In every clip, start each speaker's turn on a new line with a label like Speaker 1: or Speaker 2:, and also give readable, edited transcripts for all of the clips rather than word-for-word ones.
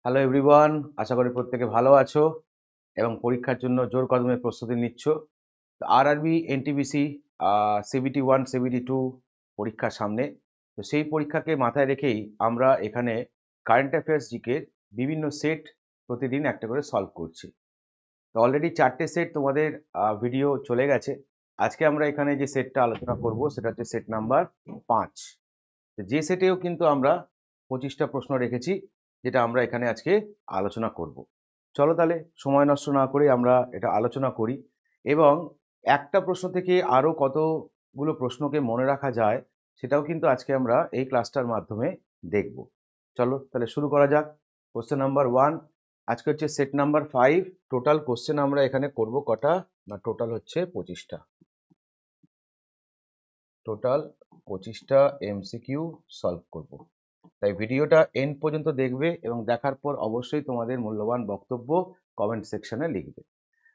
Speaker 1: Hello everyone, আশা করি প্রত্যেকে ভালো আছো এবং পরীক্ষার জন্য জোর কদমে প্রস্তুতি নিচ্ছ। আরআরবি এনটিপিসি CBT 1 CBT 2 পরীক্ষার সামনে। তো সেই পরীক্ষাকে মাথায় রেখেই আমরা এখানে কারেন্ট অ্যাফেয়ার্স জিকে বিভিন্ন সেট প্রতিদিন একটা করে সলভ করছি। তো অলরেডি 4টে সেট তোমাদের ভিডিও চলে গেছে। আজকে আমরা এখানে যে সেটটা আলোচনা করব সেটা হচ্ছে সেট নাম্বার 5। যে সেটেও কিন্তু আমরা 25টা প্রশ্ন রেখেছি, যেটা আমরা এখানে আজকে আলোচনা করব। চলো তাহলে সময় নষ্ট না করে আমরা এটা আলোচনা করি এবং একটা প্রশ্ন থেকে আরও কতগুলো প্রশ্নকে মনে রাখা যায় সেটাও কিন্তু আজকে আমরা এই ক্লাসটার মাধ্যমে দেখব। চলো তাহলে শুরু করা যাক। কোশ্চেন নাম্বার 1, আজকে হচ্ছে সেট নাম্বার 5। টোটাল কোশ্চেন আমরা এখানে করব কটা না, টোটাল হচ্ছে 25টা। টোটাল 25টা এমসিকিউ সলভ করব। তাই ভিডিওটা এন্ড পর্যন্ত দেখবে এবং দেখার পর অবশ্যই তোমাদের মূল্যবান বক্তব্য কমেন্ট সেকশনে লিখবে।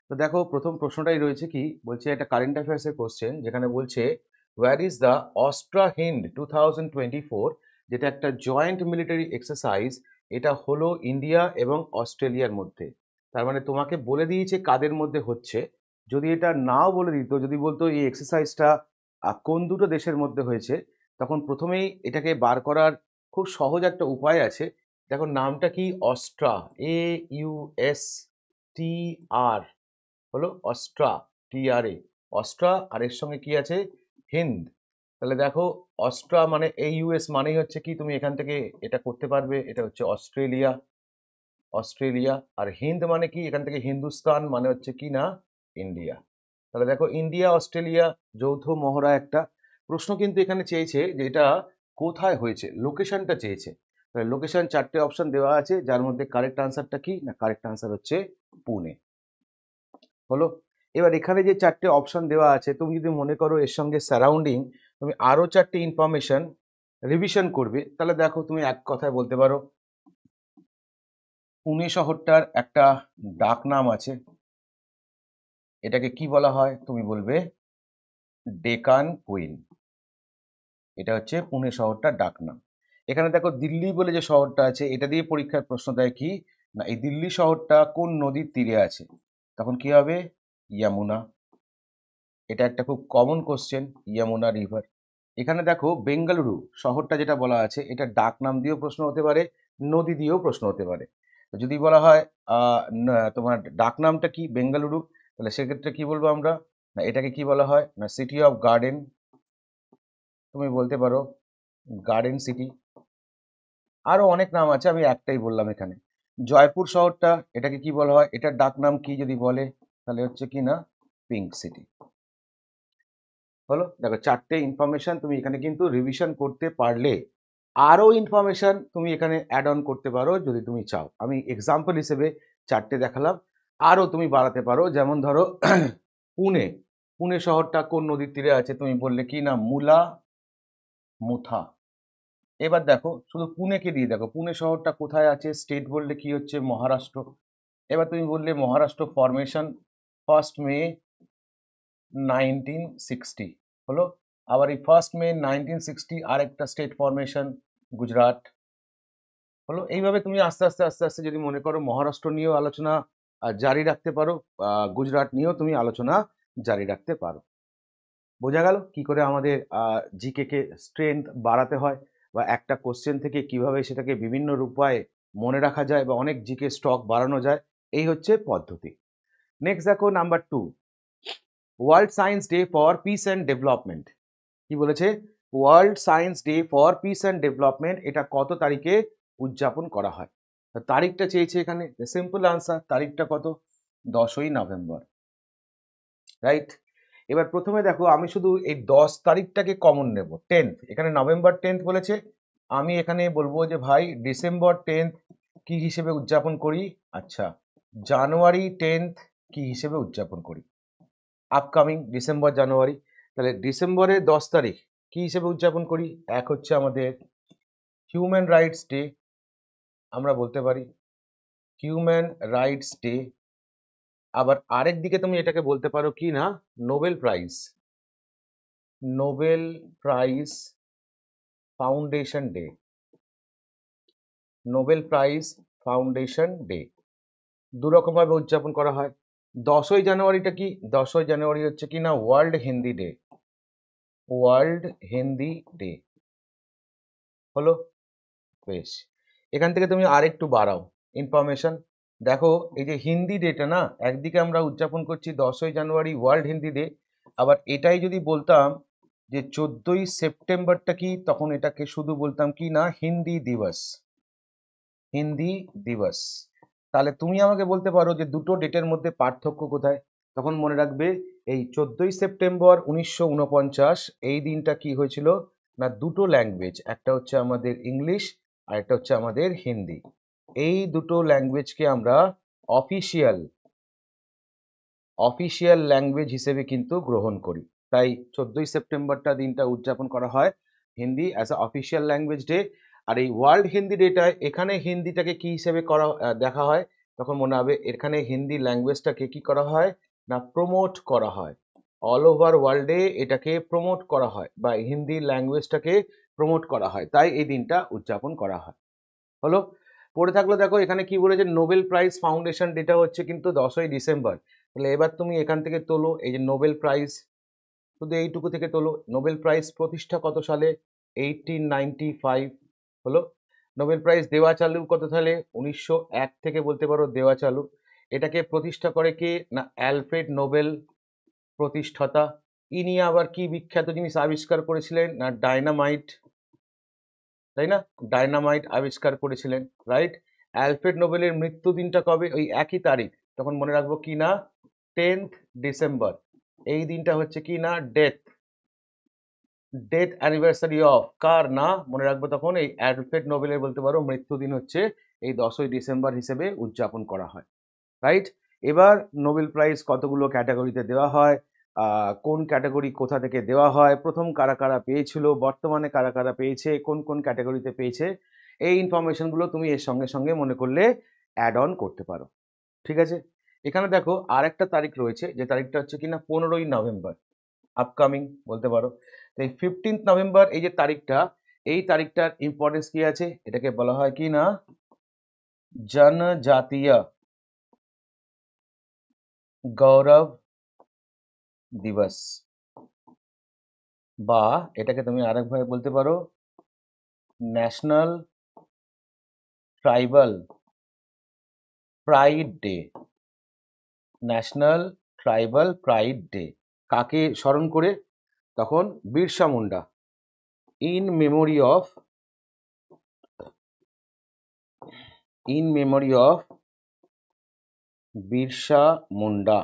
Speaker 1: তো দেখো, প্রথম প্রশ্নটাই রয়েছে কি বলছে, একটা কারেন্ট অ্যাফেয়ার্সের কোশ্চেন, যেখানে বলছে হোয়ার ইজ দ্য অস্ট্রা হিন্দ 2024, যেটা একটা জয়েন্ট মিলিটারি এক্সারসাইজ। এটা হলো ইন্ডিয়া এবং অস্ট্রেলিয়ার মধ্যে। তার মানে তোমাকে বলে দিয়েছে কাদের মধ্যে হচ্ছে। যদি এটা নাও বলে দিত, যদি বলতো এই এক্সারসাইজটা কোন দুটো দেশের মধ্যে হয়েছে, তখন প্রথমেই এটাকে বার করার খুব সহজ একটা উপায় আছে। দেখো নামটা কি, অস্ট্রা, AUSTR হলো অস্ট্রা, TRA, অস্ট্রা। আর এর সঙ্গে কি আছে, হিন্দ। তাহলে দেখো অস্ট্রা মানে AUS মানেই হচ্ছে কি, তুমি এখান থেকে এটা করতে পারবে, এটা হচ্ছে অস্ট্রেলিয়া, অস্ট্রেলিয়া। আর হিন্দ মানে কি, এখান থেকে হিন্দুস্তান মানে হচ্ছে কি না, ইন্ডিয়া। তাহলে দেখো ইন্ডিয়া অস্ট্রেলিয়া যৌথ মহড়া একটা প্রশ্ন কিন্তু এখানে চেয়েছে, যে এটা কোথায় হয়েছে, লোকেশনটা চেয়েছে। তাহলে লোকেশন 4টে অপশন দেওয়া আছে, যার মধ্যে কারেক্ট আনসারটা কি না, কারেক্ট আনসার হচ্ছে পুনে। হলো। এবার এখানে যে 4টে অপশন দেওয়া আছে, তুমি যদি মনে করো এর সঙ্গে সারাউন্ডিং তুমি আরো 4টে ইনফরমেশন রিভিশন করবে, তাহলে দেখো তুমি এক কথায় বলতে পারো পুনে শহরটার একটা ডাক নাম আছে, এটাকে কি বলা হয়, তুমি বলবে ডেকান কুইন। এটা হচ্ছে পুনে শহরটার ডাক নাম। এখানে দেখো দিল্লি বলে যে শহরটা আছে, এটা দিয়ে পরীক্ষার প্রশ্ন দেয় কি না, এই দিল্লি শহরটা কোন নদীর তীরে আছে, তখন কি হবে, যমুনা। এটা একটা খুব কমন কোশ্চেন, যমুনা রিভার। এখানে দেখো বেঙ্গালুরু শহরটা যেটা বলা আছে, এটা ডাক নাম দিয়েও প্রশ্ন হতে পারে, নদী দিয়েও প্রশ্ন হতে পারে। তো যদি বলা হয় তোমার ডাক নামটা কি বেঙ্গালুরু, তাহলে সেক্ষেত্রে কি বলবো আমরা, না এটাকে কি বলা হয় না, সিটি অফ গার্ডেন। তুমি বলতে পারো গার্ডেন সিটি। আরো অনেক নাম আছে, আমি একটাই বললাম এখানে। জয়পুর শহরটা, এটাকে কি বলা হয়, এটার ডাক নাম কি যদি বলে, তাহলে হচ্ছে কি না, পিঙ্ক সিটি। হলো। দেখো 4টে ইনফরমেশন তুমি এখানে কিন্তু রিভিশন করতে পারলে আরো ইনফরমেশন তুমি এখানে অ্যাড অন করতে পারো যদি তুমি চাও। আমি এক্সাম্পল হিসেবে 4টে দেখালাম, আরো তুমি বাড়াতে পারো। যেমন ধরো পুনে, পুনে শহরটা কোন নদীর তীরে আছে, তুমি বললে কি না, মুলা, মুথা। এবার দেখো শুধু পুনেকে দিয়ে দেখো, পুনে শহরটা কোথায় আছে, স্টেট বললে কি হচ্ছে, মহারাষ্ট্র। এবার তুমি বললে মহারাষ্ট্র ফরমেশন 1 মে 1960 হলো। আবার এই 1 মে 1960 আর একটা স্টেট ফরমেশন, গুজরাট। হলো। এইভাবে তুমি আস্তে আস্তে আস্তে আস্তে যদি মনে করো মহারাষ্ট্র নিয়েও আলোচনা জারি রাখতে পারো, গুজরাট নিয়েও তুমি আলোচনা জারি রাখতে পারো। বোঝা গেল কি করে আমাদের জিকে কে স্ট্রেংথ বাড়াতে হয়, বা একটা কোশ্চেন থেকে কিভাবে সেটাকে বিভিন্ন উপায়ে মনে রাখা যায়, বা অনেক জিকে স্টক বাড়ানো যায়। এই হচ্ছে পদ্ধতি। নেক্সট দেখো number 2, world science day for piece and development. কি বলেছে, world science day for piece and development এটা কত তারিখে উদযাপন করা হয়। তারিখটা চেয়েছে এখানে, সিম্পল আনসার, তারিখটা কত, 10ই নভেম্বর, রাইট। এবার প্রথমে দেখো আমি শুধু এই 10 তারিখটাকে কমন নেব, 10th, এখানে নভেম্বর 10th বলেছে, আমি এখানে বলবো যে ভাই ডিসেম্বর 10th কি হিসেবে উদযাপন করি, আচ্ছা জানুয়ারি 10th কি হিসেবে উদযাপন করি, আপকামিং ডিসেম্বর জানুয়ারি। তাহলে ডিসেম্বরের 10 তারিখ কি হিসেবে উদযাপন করি, এক হচ্ছে আমাদের হিউম্যান রাইটস ডে, আমরা বলতে পারি হিউম্যান রাইটস ডে। আবার আরেক দিকে তুমি এটাকে বলতে পারো কি না, Nobel prize, Nobel prize foundation day, Nobel prize foundation day. দুরকম ভাবে উদযাপন করা হয়। 10ই জানুয়ারিটা কি? 10ই জানুয়ারি হচ্ছে কি না world Hindi day. World Hindi day হলো। বেশ, এখান থেকে তুমি আরেকটু বাড়াও ইনফরমেশন। দেখো এই যে হিন্দি ডেটা না, একদিকে আমরা উদযাপন করছি 10ই জানুয়ারি ওয়ার্ল্ড হিন্দি ডে, আবার এটাই যদি বলতাম যে 14ই সেপ্টেম্বরটা কি, তখন এটাকে শুধু বলতাম কি না হিন্দি দিবস। হিন্দি দিবস। তাহলে তুমি আমাকে বলতে পারো যে দুটো ডেটের মধ্যে পার্থক্য কোথায়? তখন মনে রাখবে এই 14ই সেপ্টেম্বর 1949 এই দিনটা কি হয়েছিল না, দুটো ল্যাঙ্গুয়েজ, একটা হচ্ছে আমাদের ইংলিশ আর একটা হচ্ছে আমাদের হিন্দি, এই দুটো ল্যাঙ্গুয়েজকে আমরা অফিসিয়াল অফিসিয়াল ল্যাঙ্গুয়েজ হিসেবে কিন্তু গ্রহণ করি। তাই 14ই সেপ্টেম্বরটা দিনটা উদযাপন করা হয় Hindi as a official language day. আর এই ওয়ার্ল্ড হিন্দি ডেটায় এখানে হিন্দিটাকে কি হিসেবে করা দেখা হয়, তখন মনে হবে এখানে হিন্দি ল্যাঙ্গুয়েজটাকে কি করা হয় না প্রমোট করা হয়। অল ওভার ওয়ার্ল্ডে এটাকে প্রমোট করা হয় বা হিন্দি ল্যাঙ্গুয়েজটাকে প্রমোট করা হয়, তাই এই দিনটা উদযাপন করা হয়। হলো। পড়ে থাকলো, দেখো এখানে কি বলেছে, নোবেল প্রাইজ ফাউন্ডেশন ডেটা হচ্ছে কিন্তু 10ই ডিসেম্বর। তাহলে এবার তুমি এখান থেকে তোলো এই যে নোবেল প্রাইজ, শুধু এইটুকু থেকে তোলো নোবেল প্রাইজ প্রতিষ্ঠা কত সালে, 1895 হলো। নোবেল প্রাইজ দেওয়া চালু কত সালে, 1901 থেকে বলতে পারো দেওয়া চালু। এটাকে প্রতিষ্ঠা করে কে না অ্যালফ্রেড নোবেল, প্রতিষ্ঠাতা। ইনি আবার কি বিখ্যাত জিনিস আবিষ্কার করেছিলেন না ডায়নামাইট, তাই না? ডায়নামাইট আবিষ্কার করেছিলেন, রাইট। অ্যালফ্রেড নোবেলের মৃত্যুদিনটা কবে, ওই একই তারিখ, তখন মনে রাখবো কি না 10th ডিসেম্বর। এই দিনটা হচ্ছে কি না ডেথ অ্যানিভার্সারি অফ কার না, মনে রাখবো তখন এই অ্যালফ্রেড নোবেলের বলতে পারো মৃত্যুদিন হচ্ছে এই 10ই ডিসেম্বর হিসেবে উদযাপন করা হয়, রাইট। এবার নোবেল প্রাইজ কতগুলো ক্যাটাগরিতে দেওয়া হয়, কোন ক্যাটাগরি কোথা থেকে দেওয়া হয়, প্রথম কারা কারা পেয়েছিল, বর্তমানে কারা কারা পেয়েছে, কোন কোন ক্যাটাগরিতে পেয়েছে, এই ইনফরমেশনগুলো তুমি এর সঙ্গে সঙ্গে মনে করলে অ্যাড অন করতে পারো। ঠিক আছে, এখানে দেখো আর একটা তারিখ রয়েছে, যে তারিখটা হচ্ছে কিনা 15ই নভেম্বর, আপকামিং বলতে পারো। তো এই 15th নভেম্বর এই যে তারিখটা, এই তারিখটার ইম্পর্টেন্স কি আছে, এটাকে বলা হয় কি না জনজাতীয় গৌরব দিবস, বা এটাকে তুমি আরেকভাবে বলতে পারো national tribal pride day. National tribal pride day কাকে স্মরণ করে, তখন Birsa Munda, in memory of Birsa Munda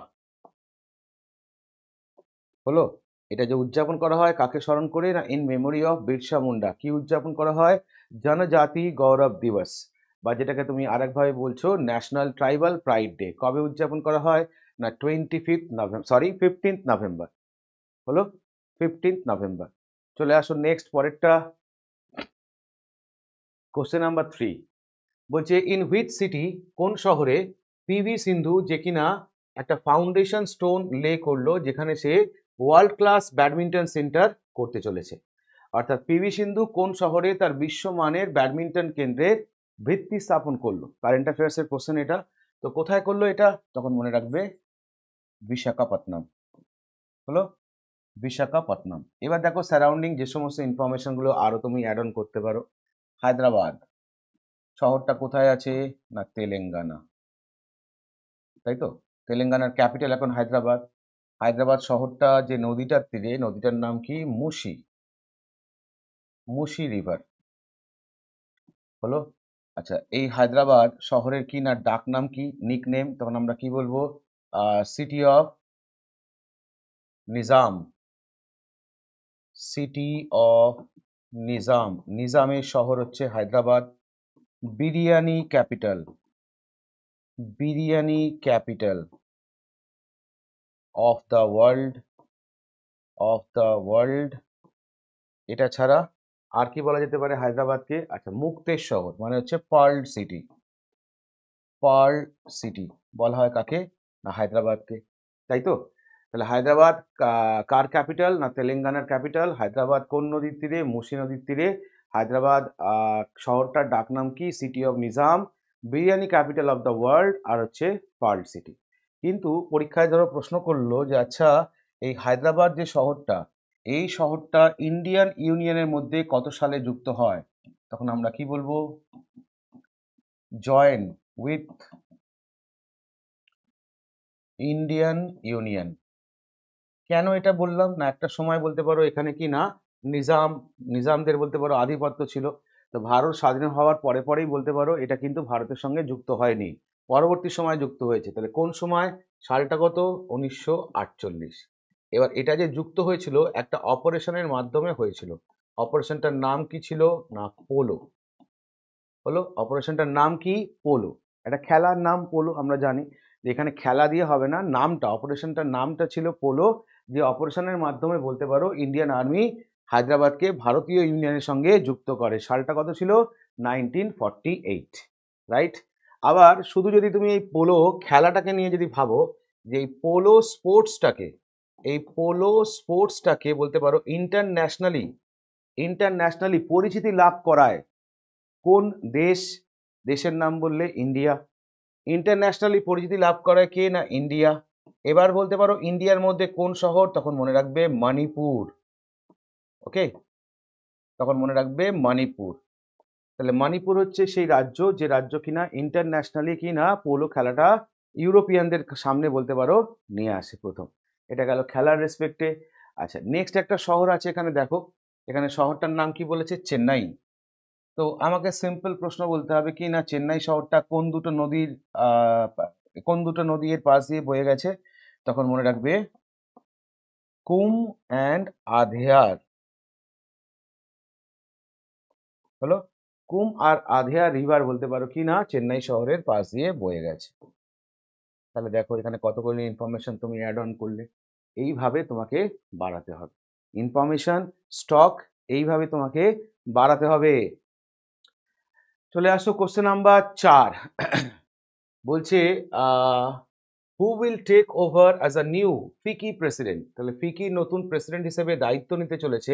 Speaker 1: হলো। এটা যে উদযাপন করা হয় কাকে স্মরণ করে না in memory of Birsa Munda. কি উদযাপন করা হয়, জনজাতি গৌরব দিবস, বা যেটাকে তুমি আরেকভাবে বলছো ন্যাশনাল ট্রাইবাল প্রাইড ডে। কবে উদযাপন করা হয় না 15th নভেম্বর হলো, 15th নভেম্বর। চলে আসো নেক্সট পরেরটা, কোশ্চেন নাম্বার 3 বলছে ইন হুইচ সিটি, কোন শহরে পিভি সিন্ধু, যে কিনা একটা ফাউন্ডেশন স্টোন লে করলো যেখানে সে ওয়ার্ল্ড ক্লাস ব্যাডমিন্টন সেন্টার করতে চলেছে। অর্থাৎ পিভি সিন্ধু কোন শহরে তার বিশ্বমানের ব্যাডমিন্টন কেন্দ্রের ভিত্তি স্থাপন করলো, কারেন্ট অ্যাফেয়ার্সের কোশ্চেন এটা। তো কোথায় করলো এটা, তখন মনে রাখবে বিশাখাপত্তনম হলো, বিশাখাপত্তনম। এবার দেখো সারাউন্ডিং যে সমস্ত ইনফরমেশনগুলো আরো তুমি অ্যাড অন করতে পারো। হায়দ্রাবাদ শহরটা কোথায় আছে না তেলেঙ্গানা, তাই তো? তেলেঙ্গানার ক্যাপিটাল এখন হায়দ্রাবাদ। হায়দ্রাবাদ শহরটা যে নদীটার তীরে, নদীটার নাম কি মুশি, মুশি রিভার হলো। আচ্ছা, এই হায়দ্রাবাদ শহরের কি না ডাক নাম কি, নিক নেম, তখন আমরা কি বলবো city of Nizam, city of Nizam, নিজামের শহর হচ্ছে Hyderabad. Biryani capital, biryani capital of the world, এটা ছাড়া আর কি বলা যেতে পারে হায়দ্রাবাদকে, আচ্ছা মুক্তের শহর মানে হচ্ছে পার্ল সিটি, পার্ল সিটি বলা হয় কাকে না হায়দ্রাবাদকে, তাই তো? তাহলে হায়দ্রাবাদ কার ক্যাপিটাল না তেলেঙ্গানার ক্যাপিটাল। হায়দ্রাবাদ কোন নদীর তীরে, মুসি নদীর তীরে। হায়দ্রাবাদ শহরটার ডাকনাম কি, city of Nizam. Biryani capital of the world আর হচ্ছে পার্ল সিটি। কিন্তু পরীক্ষায় ধরো প্রশ্ন করলো যে আচ্ছা এই হায়দ্রাবাদ যে শহরটা, এই শহরটা ইন্ডিয়ান ইউনিয়নের মধ্যে কত সালে যুক্ত হয়, তখন আমরা কি বলবো? Join with Indian union. কেন এটা বললাম না, একটা সময় বলতে পারো এখানে কি না নিজামদের বলতে পারো আধিপত্য ছিল। তো ভারত স্বাধীন হওয়ার পরে পরেই বলতে পারো এটা কিন্তু ভারতের সঙ্গে যুক্ত হয়নি, পরবর্তী সময় যুক্ত হয়েছে। তাহলে কোন সময়? সালটা কত? 1948। এবার এটা যে যুক্ত হয়েছিল একটা অপারেশনের মাধ্যমে হয়েছিল। অপারেশনটার নাম কি ছিল? না পোলো। হলো অপারেশনটার নাম কি? পোলো। একটা খেলার নাম পোলো, আমরা জানি যে এখানে খেলা দিয়ে হবে না, নামটা অপারেশনটার নামটা ছিল পোলো। যে অপারেশনের মাধ্যমে বলতে পারো ইন্ডিয়ান আর্মি হায়দ্রাবাদকে ভারতীয় ইউনিয়নের সঙ্গে যুক্ত করে। সালটা কত ছিল? 1948, রাইট। আবার শুধু যদি তুমি এই পোলো খেলাটাকে নিয়ে যদি ভাবো, যে এই পোলো স্পোর্টসটাকে বলতে পারো ইন্টারন্যাশনালি পরিচিতি লাভ করায় কোন দেশ? দেশের নাম বললে ইন্ডিয়া। ইন্টারন্যাশনালি পরিচিতি লাভ করায় কে? না ইন্ডিয়া। এবার বলতে পারো ইন্ডিয়ার মধ্যে কোন শহর? তখন মনে রাখবে মণিপুর। ওকে, তখন মনে রাখবে মণিপুর। তাহলে মণিপুর হচ্ছে সেই রাজ্য যে রাজ্য কিনা ইন্টারন্যাশনালি কিনা পোলো খেলাটা ইউরোপিয়ানদের সামনে বলতে পারো নিয়ে আসে প্রথম। এটা গেল খেলার রেসপেক্টে। আচ্ছা, নেক্সট একটা শহর আছে এখানে, দেখো এখানে শহরটার নাম কি বলেছে? চেন্নাই। তো আমাকে সিম্পল প্রশ্ন বলতে হবে কি না চেন্নাই শহরটা কোন দুটো নদীর পাশ দিয়ে বয়ে গেছে? তখন মনে রাখবে কুম অ্যান্ড আধেয়ার। হলো কুম আর আধেয়ার রিভার বলতে পারো কি না চেন্নাই শহরের পাশ দিয়ে বয়ে গেছে। তাহলে দেখো এখানে কতগুলো ইনফরমেশন তুমি অ্যাড অন করলে। এইভাবে তোমাকে বাড়াতে হবে ইনফরমেশন স্টক, এইভাবে তোমাকে বাড়াতে হবে। চলে আসো কোশ্চেন নাম্বার 4। বলছে who will take over as a new FICCI president. তাহলে ফিকির নতুন প্রেসিডেন্ট হিসেবে দায়িত্ব নিতে চলেছে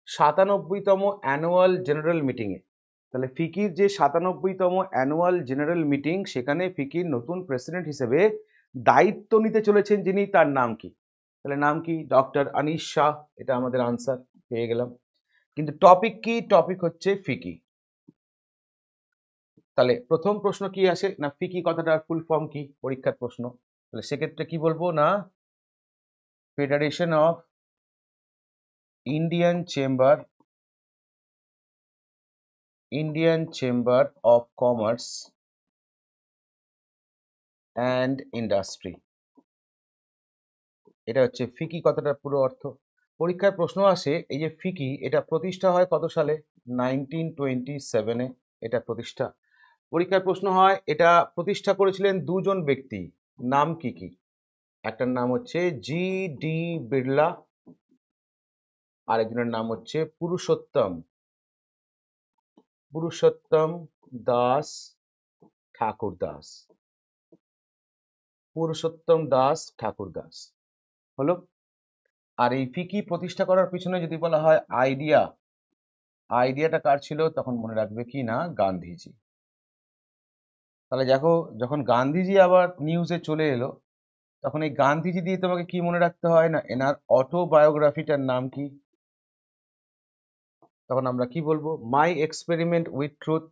Speaker 1: 97তম অ্যানুয়াল জেনারেল মিটিংয়ে। তাহলে ফিকির যে 97তম অ্যানুয়াল জেনারেল মিটিং, সেখানে ফিকির নতুন প্রেসিডেন্ট হিসেবে দায়িত্ব নিতে চলেছেন যিনি, তার নাম কি? তাহলে নাম কি? ডক্টর আনিস শাহ। এটা আমাদের আনসার পেয়ে গেলাম। কিন্তু টপিক কি? টপিক হচ্ছে ফিকি। তাহলে প্রথম প্রশ্ন কি আসে না, ফিকি কথাটার ফুল ফর্ম কি? পরীক্ষার প্রশ্ন। তাহলে সেক্ষেত্রে কি বলবো না, federation of Indian chamber of commerce and industry. এটা হচ্ছে ফিকি কথাটার পুরো অর্থ। পরীক্ষায় প্রশ্ন আসে এই যে ফিকি, এটা প্রতিষ্ঠা হয় কত সালে? 1927-এ এটা প্রতিষ্ঠা। পরীক্ষায় প্রশ্ন হয় এটা প্রতিষ্ঠা করেছিলেন দুজন ব্যক্তি, নাম কি কি? একটার নাম হচ্ছে জি.ডি. বিড়লা, আরেকজনের নাম হচ্ছে পুরুষোত্তম দাস ঠাকুরদাস। হলো। আর এই ফিকি প্রতিষ্ঠা করার পিছনে যদি বলা হয় আইডিয়াটা কার ছিল? তখন মনে রাখবে কি না গান্ধীজি। তাহলে দেখো যখন গান্ধীজি আবার নিউজে চলে এলো, তখন এই গান্ধীজি দিয়ে তোমাকে কি মনে রাখতে হয় না, এনার অটোবায়োগ্রাফিটার নাম কি? তখন আমরা কি বলবো? মাই experiment with truth.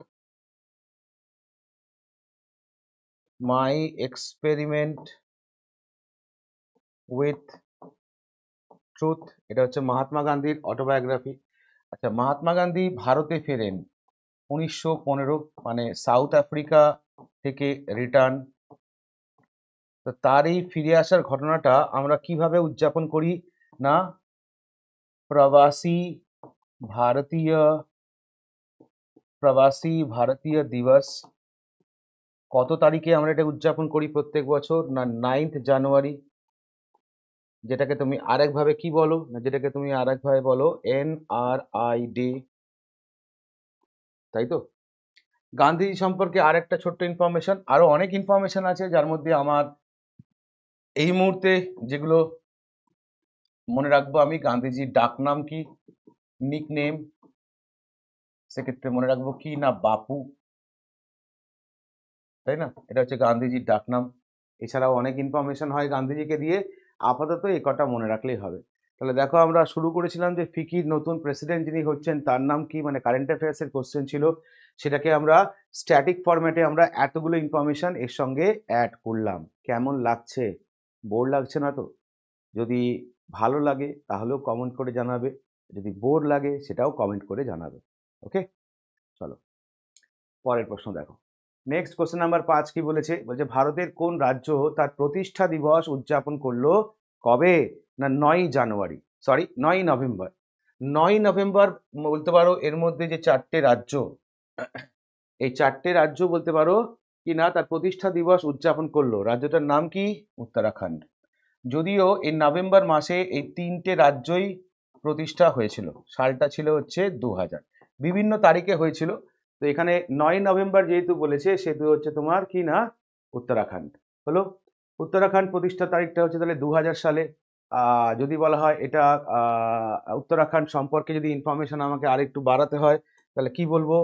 Speaker 1: My experiment with truth, এটা হচ্ছে মহাত্মা গান্ধীর অটোবায়োগ্রাফি। আচ্ছা, মহাত্মা গান্ধী ভারতে ফেরেন 1915, মানে সাউথ আফ্রিকা থেকে রিটার্ন। তো তার এই ফিরে আসার ঘটনাটা আমরা কিভাবে উদযাপন করি না, প্রবাসী ভারতীয় দিবস। কত তারিখে আমরা এটা উদযাপন করি প্রত্যেক বছর? না 9th জানুয়ারি। যেটাকে তুমি আরেকভাবে কি বলো না, যেটাকে তুমি আরেকভাবে বলো NRI ডে, তাই তো? গান্ধীজি সম্পর্কে আরেকটা ছোট্ট ইনফরমেশন, আরো অনেক ইনফরমেশন আছে যার মধ্যে আমার এই মুহূর্তে যেগুলো মনে রাখবো আমি, গান্ধীজির ডাক নাম কি, নিক নেম, সেক্ষেত্রে মনে রাখবো কি না বাপু। তাই না? এটা হচ্ছে গান্ধীজির ডাকনাম। এছাড়াও অনেক ইনফরমেশন হয় গান্ধীজিকে দিয়ে, আপাতত এই কটা মনে রাখলেই হবে। তাহলে দেখো আমরা শুরু করেছিলাম যে ফিকির নতুন প্রেসিডেন্ট যিনি হচ্ছেন তার নাম কি, মানে কারেন্ট অ্যাফেয়ার্সের কোশ্চেন ছিল, সেটাকে আমরা স্ট্যাটিক ফরম্যাটে আমরা এতগুলো ইনফরমেশন এর সঙ্গে অ্যাড করলাম। কেমন লাগছে? বোর লাগছে না তো? যদি ভালো লাগে তাহলেও কমেন্ট করে জানাবে, যদি বোর লাগে সেটাও কমেন্ট করে জানাবে। ওকে, চলো পরের প্রশ্ন দেখো। নেক্সট কোশ্চেন নাম্বার 5 কি বলেছে? বলছে ভারতের কোন রাজ্য তার প্রতিষ্ঠা দিবস উদযাপন করলো কবে? না 9ই জানুয়ারি, সরি 9ই নভেম্বর। 9ই নভেম্বর বলতে পারো এর মধ্যে যে 4টে রাজ্য, এই 4টে রাজ্য বলতে পারো কি না তার প্রতিষ্ঠা দিবস উদযাপন করলো। রাজ্যটার নাম কি? উত্তরাখণ্ড। যদিও এই নভেম্বর মাসে এই 3টে রাজ্যই প্রতিষ্ঠা হয়েছিল, সালটা ছিল হচ্ছে 2000, বিভিন্ন তারিখে হয়েছিল। তো এখানে 9ই নভেম্বর যেহেতু বলেছে সেহেতু হচ্ছে তোমার কি না উত্তরাখণ্ড হলো। উত্তরাখণ্ড প্রতিষ্ঠা তারিখটা হচ্ছে তাহলে 2000 সালে। যদি বলা হয় এটা উত্তরাখণ্ড সম্পর্কে যদি ইনফরমেশন আমাকে আরেকটু বাড়াতে হয় তাহলে কি বলবো?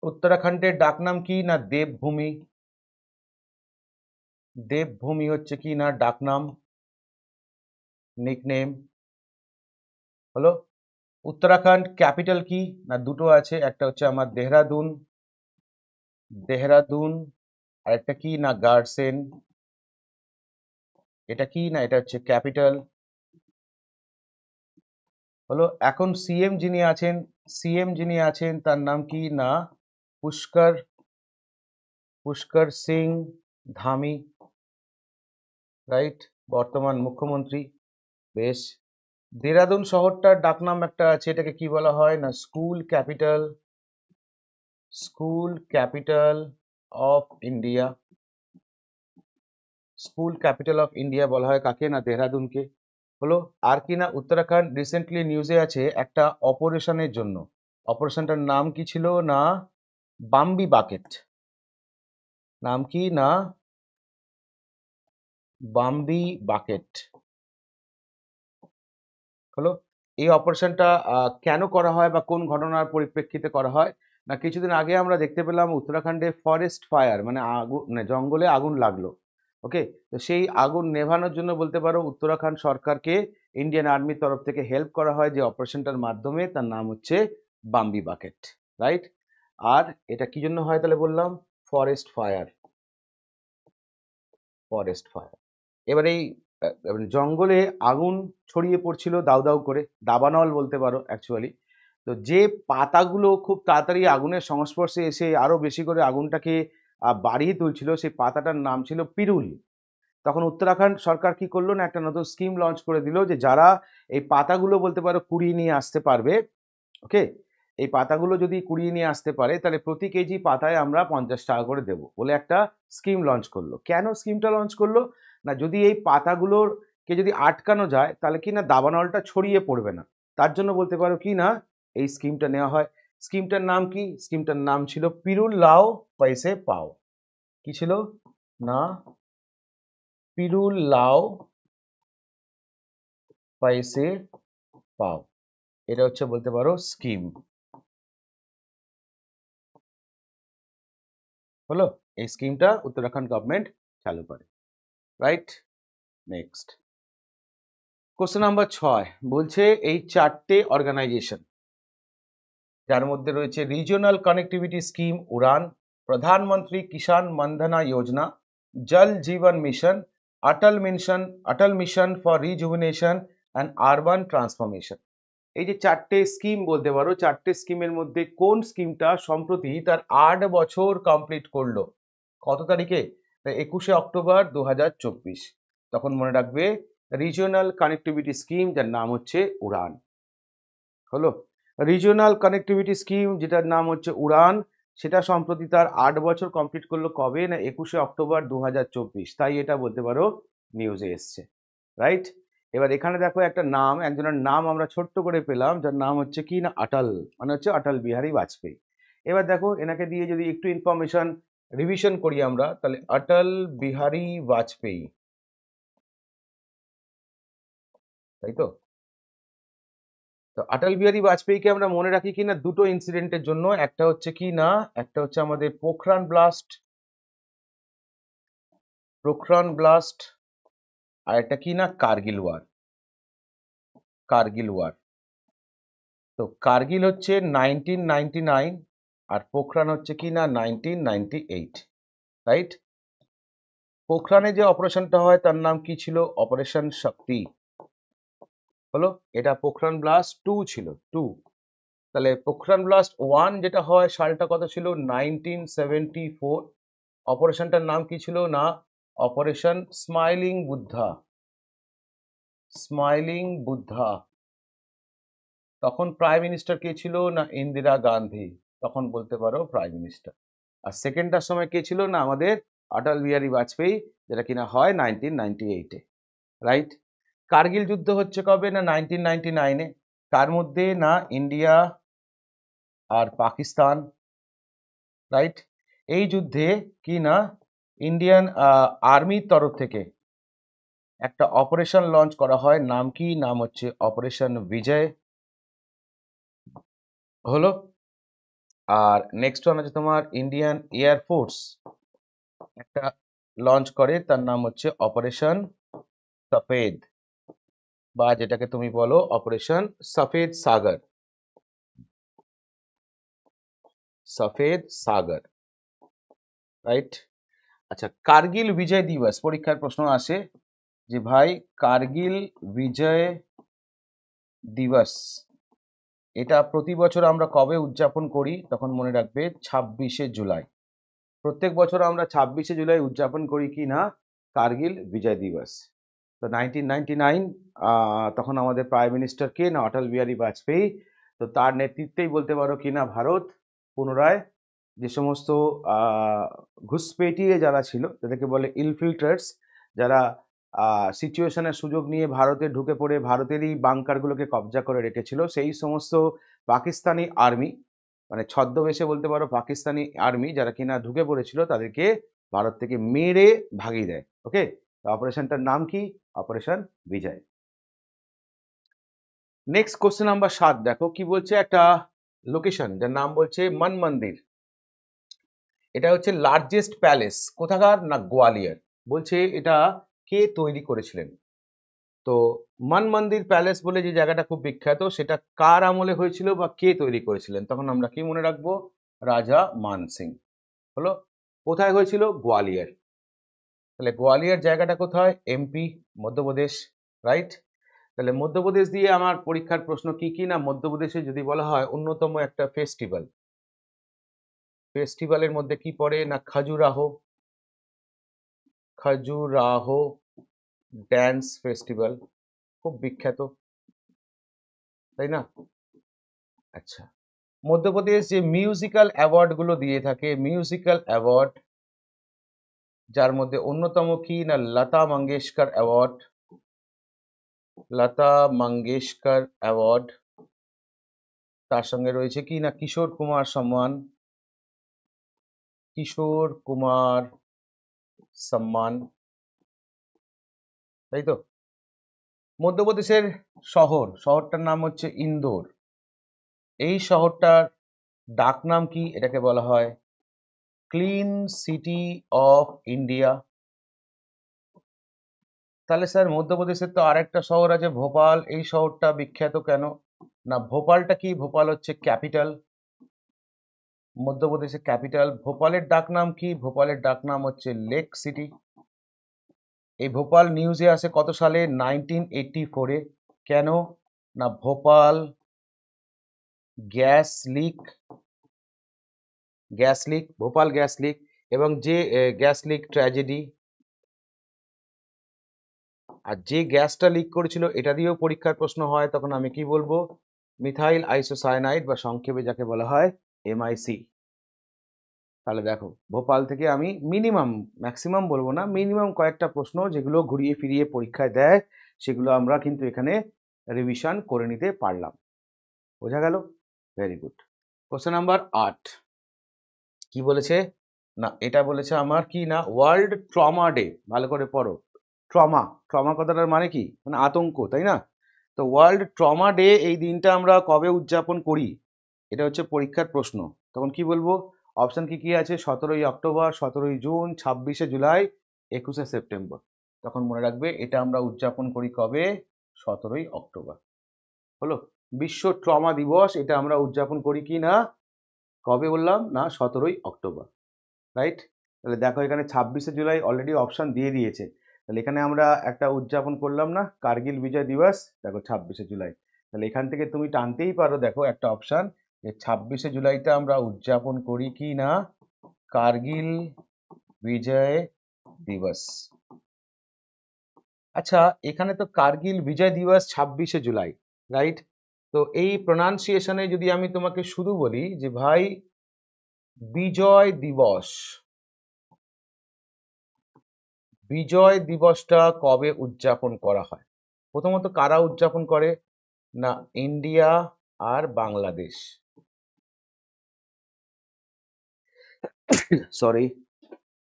Speaker 1: উত্তরাখণ্ডের ডাকনাম কি না দেবভূমি। দেবভূমি হচ্ছে কি না ডাকনাম, নিকনেম হলো। উত্তরাখণ্ড ক্যাপিটাল কি না দুটো আছে, একটা হচ্ছে আমার দেহরাদুন, দেহরাদুন, আর একটা কি না গার্ডসেন। এটা কি না এটা হচ্ছে ক্যাপিটাল হলো। এখন সিএম যিনি আছেন তার নাম কি না পুষ্কর, পুষ্কর সিং ধামি, রাইট, বর্তমান মুখ্যমন্ত্রী। বেশ। দেহরাদুন শহরটার ডাকনাম একটা আছে, এটাকে কি বলা হয় না school capital, school capital of India. School capital of India বলা হয় কাকে? না দেহরাদুনকে হলো। আর কি না উত্তরাখণ্ড রিসেন্টলি নিউজে আছে একটা অপারেশনের জন্য, অপারেশনটার নাম কি ছিল না বাম্বি বাকেট। নাম কি না বাম্বি বাকেট হলো। এই অপারেশনটা কেন করা হয় বা কোন ঘটনার পরিপ্রেক্ষিতে করা হয়? না কিছুদিন আগে আমরা দেখতে পেলাম উত্তরাখণ্ডে ফরেস্ট ফায়ার, মানে আগুন, মানে জঙ্গলে আগুন লাগলো। ওকে, তো সেই আগুন নেভানোর জন্য বলতে পারো উত্তরাখণ্ড সরকারকে ইন্ডিয়ান আর্মির তরফ থেকে হেল্প করা হয় যে অপারেশনটার মাধ্যমে, তার নাম হচ্ছে বাম্বি বাকেট, রাইট। আর এটা কি জন্য হয় তাহলে বললাম? Forest fire, forest fire. এবার এই জঙ্গলে আগুন ছড়িয়ে পড়ছিল দাউ দাউ করে, দাবানল বলতে পারো অ্যাকচুয়ালি। তো যে পাতাগুলো খুব তাড়াতাড়ি আগুনের সংস্পর্শে এসে আরো বেশি করে আগুনটাকে বাড়িয়ে তুলছিল, সেই পাতাটার নাম ছিল পিরুল। তখন উত্তরাখণ্ড সরকার কি করলো না একটা নতুন স্কিম লঞ্চ করে দিল যে যারা এই পাতাগুলো বলতে পারো কুড়িয়ে নিয়ে আসতে পারবে, ওকে, এই পাতাগুলো যদি কুড়িয়ে নিয়ে আসতে পারে তাহলে প্রতি কেজি পাতায় আমরা 50 টাকা করে দেবো বলে একটা স্কিম লঞ্চ করলো। কেন স্কিমটা লঞ্চ করলো? না যদি এই পাতাগুলোর কে যদি আটকানো যায় তাহলে কি না দাবানলটা ছড়িয়ে পড়বে না, তার জন্য বলতে পারো কি না এই স্কিমটা নেওয়া হয়। স্কিমটার নাম কি? স্কিমটার নাম ছিল পিরুল লাও পয়সে পাও। কি ছিল না পিরুল লাও পয়সে পাও, এটা হচ্ছে বলতে পারো স্কিম হলো। এই স্কিমটা উত্তরাখণ্ড গভর্নমেন্ট চালু করে, রাইট। নেক্সট কোশ্চেন নাম্বার 6 বলছে এই 4টে অর্গানাইজেশন যার মধ্যে রয়েছে রিজিওনাল কানেক্টিভিটি স্কিম উড়ান, প্রধানমন্ত্রী কিষাণ Mandhan Yojana, Jal Jeevan mission, Atal mission for rejuvenation and urban transformation. এই যে 4টে স্কিম বলতে পারো, 4টে স্কিমের মধ্যে কোন স্কিমটা সম্প্রতি তার 8 বছর কমপ্লিট করলো? কত তারিখে? 21শে অক্টোবর 2024। তখন মনে রাখবে রিজিওনাল কানেক্টিভিটি স্কিম যার নাম হচ্ছে উড়ান হলো। রিজিওনাল কানেক্টিভিটি স্কিম যেটার নাম হচ্ছে উড়ান, সেটা সম্প্রতি তার 8 বছর কমপ্লিট করলো কবে? না 21শে অক্টোবর 2024। তাই এটা বলতে পারো নিউজে এসছে, রাইট। এবার এখানে দেখো একটা নাম, একজনের নাম আমরা ছোট্ট করে পেলাম যার নাম হচ্ছে কি না অটল, মানে হচ্ছে অটল বিহারী বাজপেয়ী। এবার দেখো এনাকে দিয়ে যদি একটু ইনফরমেশন রিভিশন করি আমরা তাহলে অটল বিহারী বাজপেয়ী, তাই তো? তো অটল বিহারী বাজপেয়ীকে আমরা মনে রাখি কিনা দুটো ইনসিডেন্টের জন্য, একটা হচ্ছে কি না, একটা হচ্ছে আমাদের পোখরান ব্লাস্ট, আর একটা কি না কার্গিল ওয়ার। তো কার্গিল হচ্ছে 1999 আর পোখরান হচ্ছে কি না 1998, রাইট? পোখরানে যে অপারেশনটা হয় তার নাম কি ছিল? অপারেশন শক্তি হলো। এটা পোখরান ব্লাস্ট 2 ছিল, 2। তাহলে পোখরান ব্লাস্ট 1 যেটা হয় সালটা কত ছিল? 1974। অপারেশনটার নাম কি ছিল? না, অপারেশন স্মাইলিং বুদ্ধা। তখন প্রাইম মিনিস্টার কে ছিল? না, ইন্দিরা গান্ধী। তখন বলতে পারো প্রাইম মিনিস্টার। আর সেকেন্ডটার সময় কে ছিল? না, আমাদের অটল বিহারী বাজপেয়ী, যেটা কিনা হয় 1998-এ, রাইট? কার্গিল যুদ্ধ হচ্ছে কবে? না 1999-এ। তার মধ্যে না ইন্ডিয়া আর পাকিস্তান, রাইট? এই যুদ্ধে কি না ইন্ডিয়ান আর্মির তরফ থেকে একটা অপারেশন লঞ্চ করা হয়। নাম কি? নাম হচ্ছে অপারেশন বিজয় হলো। আর নেক্সট ওয়ান আছে তোমার ইন্ডিয়ান এয়ারফোর্স একটা লঞ্চ করে, তার নাম হচ্ছে অপারেশন সফেদ, বা যেটাকে তুমি বলো অপারেশন সফেদ সাগর, রাইট? আচ্ছা, কার্গিল বিজয় দিবস পরীক্ষার প্রশ্ন আসে যে ভাই কার্গিল বিজয় দিবস এটা প্রতি বছর আমরা কবে উদযাপন করি? তখন মনে রাখবে 26শে জুলাই। প্রত্যেক বছর আমরা 26শে জুলাই উদযাপন করি কি না কার্গিল বিজয় দিবস। তো 1999 তখন আমাদের প্রাইম মিনিস্টার কে? না, অটল বিহারী বাজপেয়ী। তো তার নেতৃত্বেই বলতে পারো কি না ভারত পুনরায় যে সমস্ত ঘুষপেটিয়ে যারা ছিল, যাদেরকে বলে ইনফিল্ট্রেটস, যারা সিচুয়েশনের সুযোগ নিয়ে ভারতে ঢুকে পড়ে ভারতেরই বাংকারগুলোকে কবজা করে রেখেছিল, সেই সমস্ত পাকিস্তানি আর্মি, মানে ছদ্মবেশে বলতে পারো পাকিস্তানি আর্মি যারা কিনা ঢুকে পড়েছিল, তাদেরকে ভারত থেকে মেরে ভাগিয়ে দেয়। ওকে, অপারেশনটার নাম কি? অপারেশন বিজয়। নেক্সট কোশ্চেন নাম্বার 7 দেখো কি বলছে। একটা লোকেশন যার নাম বলছে মন মন্দির, এটা হচ্ছে লার্জেস্ট প্যালেস কোথাকার? না, গোয়ালিয়র। বলছে এটা কে তৈরি করেছিলেন? তো মন মন্দির প্যালেস বলে যে জায়গাটা খুব বিখ্যাত, সেটা কার আমলে হয়েছিল বা কে তৈরি করেছিলেন? তখন আমরা কি মনে রাখবো? রাজা মান সিং হলো। কোথায় হয়েছিল? গোয়ালিয়র। তাহলে গোয়ালিয়র জায়গাটা কোথায়? MP, Madhya Pradesh, right? তাহলে মধ্যপ্রদেশ দিয়ে আমার পরীক্ষার প্রশ্ন কি কি না, মধ্যপ্রদেশে যদি বলা হয় অন্যতম একটা ফেস্টিভ্যালের মধ্যে কি পড়ে? না, খাজুরাহো ড্যান্স ফেস্টিভ্যাল, খুব বিখ্যাত, তাই না? আচ্ছা, মধ্যপ্রদেশ যে মিউজিক্যাল অ্যাওয়ার্ড গুলো দিয়ে থাকে, মিউজিক্যাল অ্যাওয়ার্ড, যার মধ্যে অন্যতম কি না লতা মঙ্গেশকর অ্যাওয়ার্ড, তার সঙ্গে রয়েছে কি না কিশোর কুমার সম্মান, তাই তো? মধ্যপ্রদেশের শহরটার নাম হচ্ছে ইন্দোর। এই শহরটার ডাক নাম কি? এটাকে বলা হয় ক্লিন সিটি অফ ইন্ডিয়া। তাহলে স্যার মধ্যপ্রদেশের তো আরেকটা শহর আছে ভোপাল, এই শহরটা বিখ্যাত কেন? না, ভোপালটা কি? ভোপাল হচ্ছে ক্যাপিটাল, মধ্যপ্রদেশের ক্যাপিটাল। ভোপালের ডাক নাম কি? ভোপালের ডাক নাম হচ্ছে লেক সিটি। এই ভোপাল নিউজে আসে কত সালে? 1984-এ। কেন? না, Bhopal gas leak, Bhopal gas leak, এবং যে গ্যাস লিক ট্র্যাজেডি, আর যে গ্যাসটা লিক করেছিল এটা দিয়েও পরীক্ষার প্রশ্ন হয়। তখন আমি কি বলবো? মিথাইল আইসোসায়ানাইড, বা সংক্ষেপে যাকে বলা হয় MIC। তাহলে দেখো, ভোপাল থেকে আমি ম্যাক্সিমাম বলবো না, মিনিমাম কয়েকটা প্রশ্ন যেগুলো ঘুরিয়ে ফিরিয়ে পরীক্ষায় দেয়, সেগুলো আমরা কিন্তু এখানে রিভিশন করে নিতে পারলাম। বোঝা গেল? Very good. কোশ্চেন নাম্বার 8 কি বলেছে? না, এটা বলেছে আমার কি না ওয়ার্ল্ড ট্রমা ডে। ভালো করে পড়ো। ট্রমা কথাটার মানে কি? মানে আতঙ্ক, তাই না? তো ওয়ার্ল্ড ট্রমা ডে এই দিনটা আমরা কবে উদযাপন করি, এটা হচ্ছে পরীক্ষার প্রশ্ন। তখন কি বলবো? অপশন কি কি আছে? 17ই অক্টোবর, 17ই জুন, 26শে জুলাই, 21শে সেপ্টেম্বর। তখন মনে রাখবে এটা আমরা উদযাপন করি কবে? 17ই অক্টোবর। হলো বিশ্ব ট্রমা দিবস, এটা আমরা উদযাপন করি কি না কবে বললাম? না 17ই অক্টোবর, রাইট? তাহলে দেখো এখানে 26শে জুলাই অলরেডি অপশন দিয়ে দিয়েছে, তাহলে এখানে আমরা একটা উদযাপন করলাম না কার্গিল বিজয় দিবস, দেখো 26শে জুলাই। তাহলে এখান থেকে তুমি টানতেই পারো, দেখো একটা অপশন যে 26শে জুলাইটা আমরা উদযাপন করি কি না কার্গিল বিজয় দিবস। আচ্ছা, এখানে তো কার্গিল বিজয় দিবস 26শে জুলাই, রাইট? তো এই প্রোনাউন্সিয়েশনে যদি আমি তোমাকে শুধু বলি যে ভাই বিজয় দিবস, বিজয় দিবসটা কবে উদযাপন করা হয়? প্রথমত কারা উদযাপন করে? না ইন্ডিয়া আর বাংলাদেশ, সরি,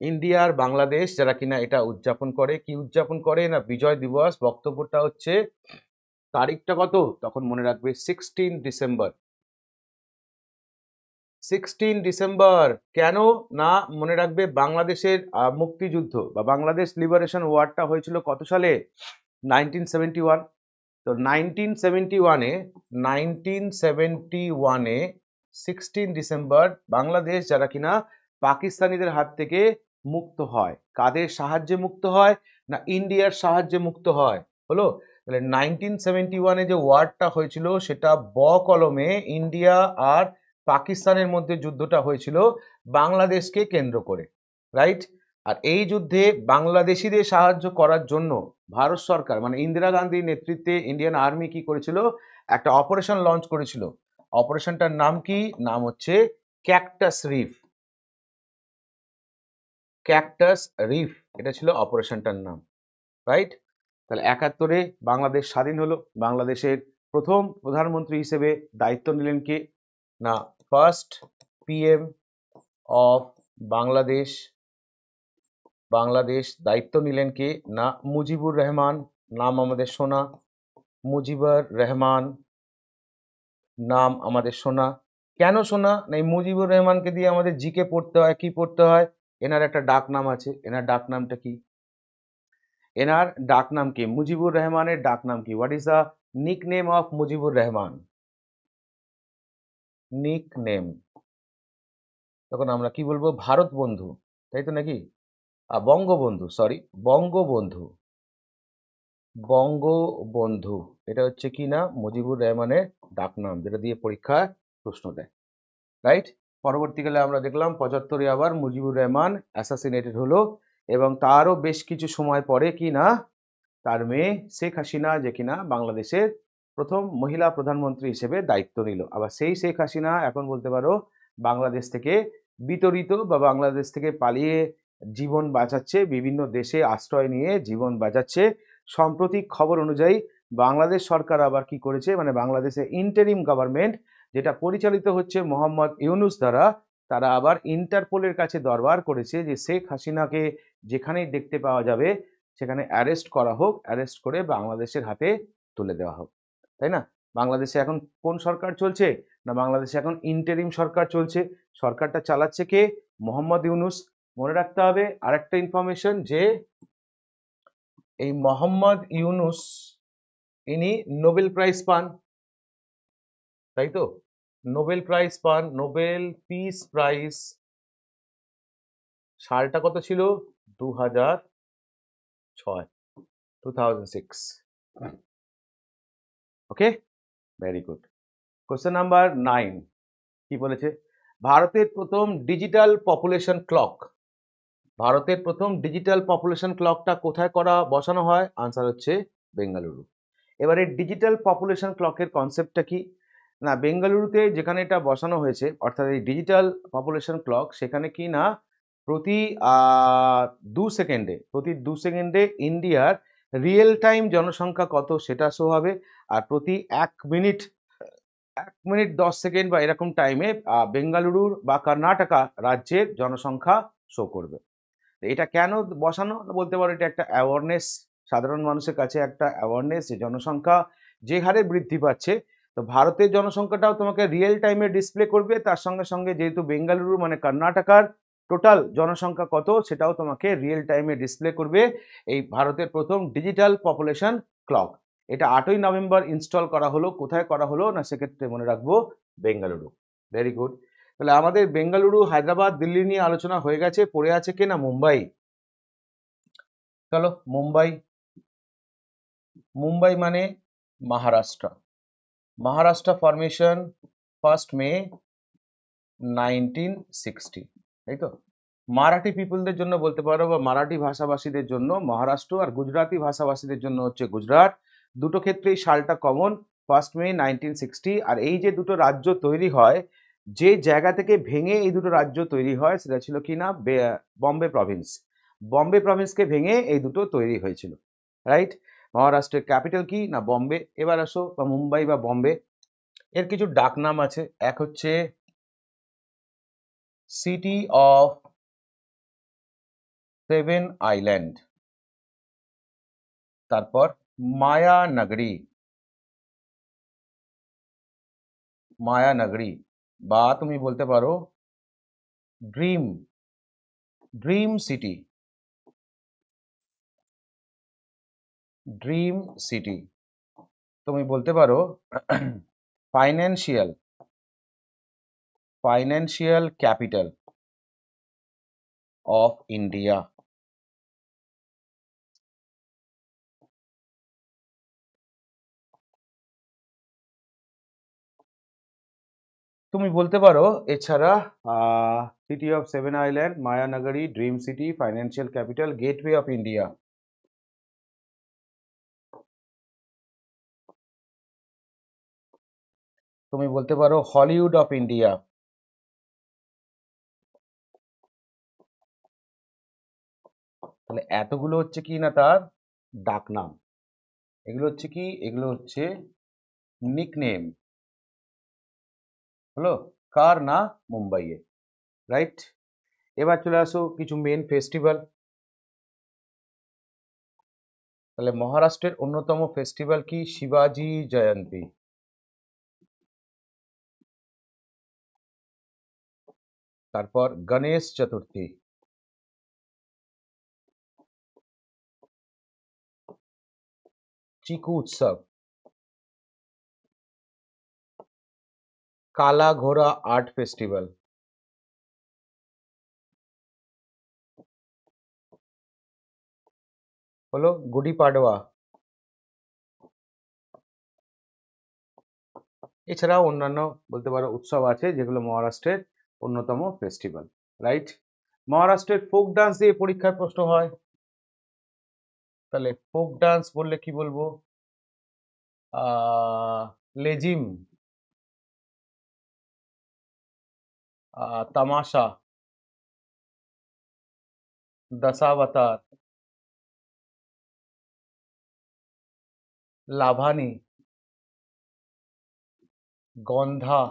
Speaker 1: ইন্ডিয়া আর বাংলাদেশ যারা কিনা এটা উদযাপন করে। কি উদযাপন করে? না বিজয় দিবস। বক্তব্যটা হচ্ছে, তারিখটা কত তখন মনে রাখবে? 16 ডিসেম্বর। 16 ডিসেম্বর কেন? না মনে রাখবে বাংলাদেশের মুক্তিযুদ্ধ বা বাংলাদেশ লিবারেশন ওয়ারটা হয়েছিল কত সালে? 1971। তো 1971-এ 16 ডিসেম্বর বাংলাদেশ যারা কিনা পাকিস্তানিদের হাত থেকে মুক্ত হয়। কাদের সাহায্যে মুক্ত হয়? না ইন্ডিয়ার সাহায্যে মুক্ত হয়। হলো, তাহলে 1971-এ যে ওয়ারটা হয়েছিল সেটা কলমে ইন্ডিয়া আর পাকিস্তানের মধ্যে যুদ্ধটা হয়েছিল বাংলাদেশকে কেন্দ্র করে, রাইট? আর এই যুদ্ধে বাংলাদেশিদের সাহায্য করার জন্য ভারত সরকার মানে ইন্দিরা গান্ধীর নেতৃত্বে ইন্ডিয়ান আর্মি কি করেছিল? একটা অপারেশন লঞ্চ করেছিল। অপারেশনটার নাম কি? নাম হচ্ছে ক্যাকটাস রিফ। ক্যাকটাস রিফ, এটা ছিল অপারেশনটার নাম, রাইট? তাহলে 71-এ বাংলাদেশ স্বাধীন হলো। বাংলাদেশের প্রথম প্রধানমন্ত্রী হিসেবে দায়িত্ব নিলেন কে? না first PM of Bangladesh. Bangladesh দায়িত্ব নিলেন কে? না মুজিবুর রহমান। নাম আমাদের শোনা, মুজিবুর রহমান নাম আমাদের শোনা। কেন শোনা? না এই মুজিবুর রহমানকে দিয়ে আমাদের জিকে পড়তে হয়। কি পড়তে হয়? এনার একটা ডাক নাম আছে। এনার ডাক নামটা কি? এনার ডাক নাম কি? মুজিবুর রহমানের ডাক নাম কি? What is the nick name of Mujibur Rahman? Nick name. তখন আমরা কি বলবো? ভারত বন্ধু, তাই তো নাকি? বঙ্গবন্ধু, সরি, বঙ্গবন্ধু। বঙ্গবন্ধু এটা হচ্ছে কি না মুজিবুর রহমানের ডাকনাম, যেটা দিয়ে পরীক্ষায় প্রশ্ন দেয়, রাইট? পরবর্তীকালে আমরা দেখলাম 75-এ আবার মুজিবুর রহমান অ্যাসাসিনেটেড হলো এবং তারও বেশ কিছু সময় পরে কি না তার মেয়ে শেখ হাসিনা যে কিনা বাংলাদেশের প্রথম মহিলা প্রধানমন্ত্রী হিসেবে দায়িত্ব নিল। আবার সেই শেখ হাসিনা এখন বলতে পারো বাংলাদেশ থেকে বিতাড়িত বা বাংলাদেশ থেকে পালিয়ে জীবন বাঁচাচ্ছে, বিভিন্ন দেশে আশ্রয় নিয়ে জীবন বাঁচাচ্ছে। সাম্প্রতিক খবর অনুযায়ী বাংলাদেশ সরকার আবার কি করেছে, মানে বাংলাদেশের ইন্টারিম গভর্নমেন্ট যেটা পরিচালিত হচ্ছে মোহাম্মদ ইউনুস দ্বারা, তারা আবার ইন্টারপোলের কাছে দরবার করেছে যে শেখ হাসিনাকে যেখানেই দেখতে পাওয়া যাবে সেখানে অ্যারেস্ট করা হোক, অ্যারেস্ট করে বাংলাদেশের হাতে তুলে দেওয়া হোক, তাই না? বাংলাদেশে এখন কোন সরকার চলছে? না বাংলাদেশে এখন ইন্টারিম সরকার চলছে। সরকারটা চালাচ্ছে কে? মোহাম্মদ ইউনুস। মনে রাখতে হবে আরেকটা ইনফরমেশন যে এই মোহাম্মদ ইউনুস ইনি নোবেল প্রাইজ পান, তাই তো? নোবেল প্রাইজ পান, নোবেল পিস প্রাইজ। সালটা কত ছিল? 2006, 2006। ওকে, ভেরি গুড। কোশ্চেন নাম্বার 9 কি বলেছে? ভারতের প্রথম ডিজিটাল পপুলেশন ক্লক, ভারতের প্রথম ডিজিটাল পপুলেশন ক্লকটা কোথায় বসানো হয়? আনসার হচ্ছে বেঙ্গালুরু। এবারে ডিজিটাল পপুলেশন ক্লকের কনসেপ্টটা কি? না বেঙ্গালুরুতে যেখানে এটা বসানো হয়েছে অর্থাৎ এই ডিজিটাল পপুলেশন ক্লক, সেখানে কি না প্রতি 2 সেকেন্ডে ইন্ডিয়ার রিয়েল টাইম জনসংখ্যা কত সেটা শো হবে, আর প্রতি 1 মিনিট 10 সেকেন্ড বা এরকম টাইমে বেঙ্গালুরুর বা কর্ণাটকা রাজ্যের জনসংখ্যা শো করবে। এটা কেন বসানো? বলতে পারো এটা একটা অ্যাওয়ারনেস, সাধারণ মানুষের কাছে একটা অ্যাওয়ারনেস যে জনসংখ্যা যে হারে বৃদ্ধি পাচ্ছে, তো ভারতের জনসংখ্যাটাও তোমাকে রিয়েল টাইমে ডিসপ্লে করবে, তার সঙ্গে সঙ্গে যেহেতু বেঙ্গালুরু মানে কর্ণাটকার টোটাল জনসংখ্যা কত সেটাও তোমাকে রিয়েল টাইমে ডিসপ্লে করবে এই ভারতের প্রথম ডিজিটাল পপুলেশন ক্লক। এটা 8ই নভেম্বর ইনস্টল করা হলো। কোথায় করা হলো না, সেক্ষেত্রে মনে রাখবো বেঙ্গালুরু। Very good. তাহলে আমাদের বেঙ্গালুরু, হায়দ্রাবাদ, দিল্লি নিয়ে আলোচনা হয়ে গেছে। পড়ে আছে কে না মুম্বাই। চলো মুম্বাই। মুম্বাই মানে মহারাষ্ট্র। মহারাষ্ট্র ফরমেশন 1 মে 1960, তাই তো? মারাঠি পিপলদের জন্য বলতে পারো বা মারাঠি ভাষাভাষীদের জন্য মহারাষ্ট্র, আর গুজরাটি ভাষাভাষীদের জন্য হচ্ছে গুজরাট। দুটো ক্ষেত্রেই সালটা কমন, 1 মে 1960। আর এই যে দুটো রাজ্য তৈরি হয়, যে জায়গা থেকে ভেঙে এই দুটো রাজ্য তৈরি হয় সেটা ছিল কি না, বম্বে প্রভিন্স। বম্বে প্রভিন্সকে ভেঙে এই দুটো তৈরি হয়েছিল, রাইট? মহারাষ্ট্রের ক্যাপিটাল কি না বম্বে। এবার আসো, বা মুম্বাই বা বম্বে, এর কিছু ডাকনাম আছে। এক হচ্ছে সিটি অফ 7 আইল্যান্ড, তারপর মায়ানগরী, মায়ানগরী, বা তুমি বলতে পারো dream, dream city, dream city. তুমি বলতে পারো financial, financial capital of India. তুমি বলতে পারো এছাড়া সিটি অফ 7 আইল্যান্ড, মায়ানগরী, dream city, financial capital, gateway of India. তুমি বলতে পারো হলিউড অফ ইন্ডিয়া। তাহলে এতগুলো হচ্ছে কি না তার ডাকনাম। এগুলো হচ্ছে কি, এগুলো হচ্ছে নিকনেম। হলো কার না, মুম্বাইয়ে, রাইট? এবার চলে আসো কিছু মেন ফেস্টিভ্যাল। তাহলে মহারাষ্ট্রের অন্যতম ফেস্টিভ্যাল কি, শিবাজি জয়ন্তী। তারপর গণেশ চতুর্থী, চিকু উৎসব, কালা ঘোড়া আর্ট ফেস্টিভ্যাল, হলো গুডি পাডওয়া। এছাড়াও অন্যান্য বলতে পারো উৎসব আছে যেগুলো মহারাষ্ট্রের অন্যতম ফেস্টিভ্যাল, রাইট? মহারাষ্ট্রের ফোক ডান্স দিয়ে পরীক্ষায় প্রশ্ন হয়। তাহলে ফোক ডান্স বললে কি বলবো, লেজিম, তামাশা, দশাবতার, লাভানি, গন্ধা,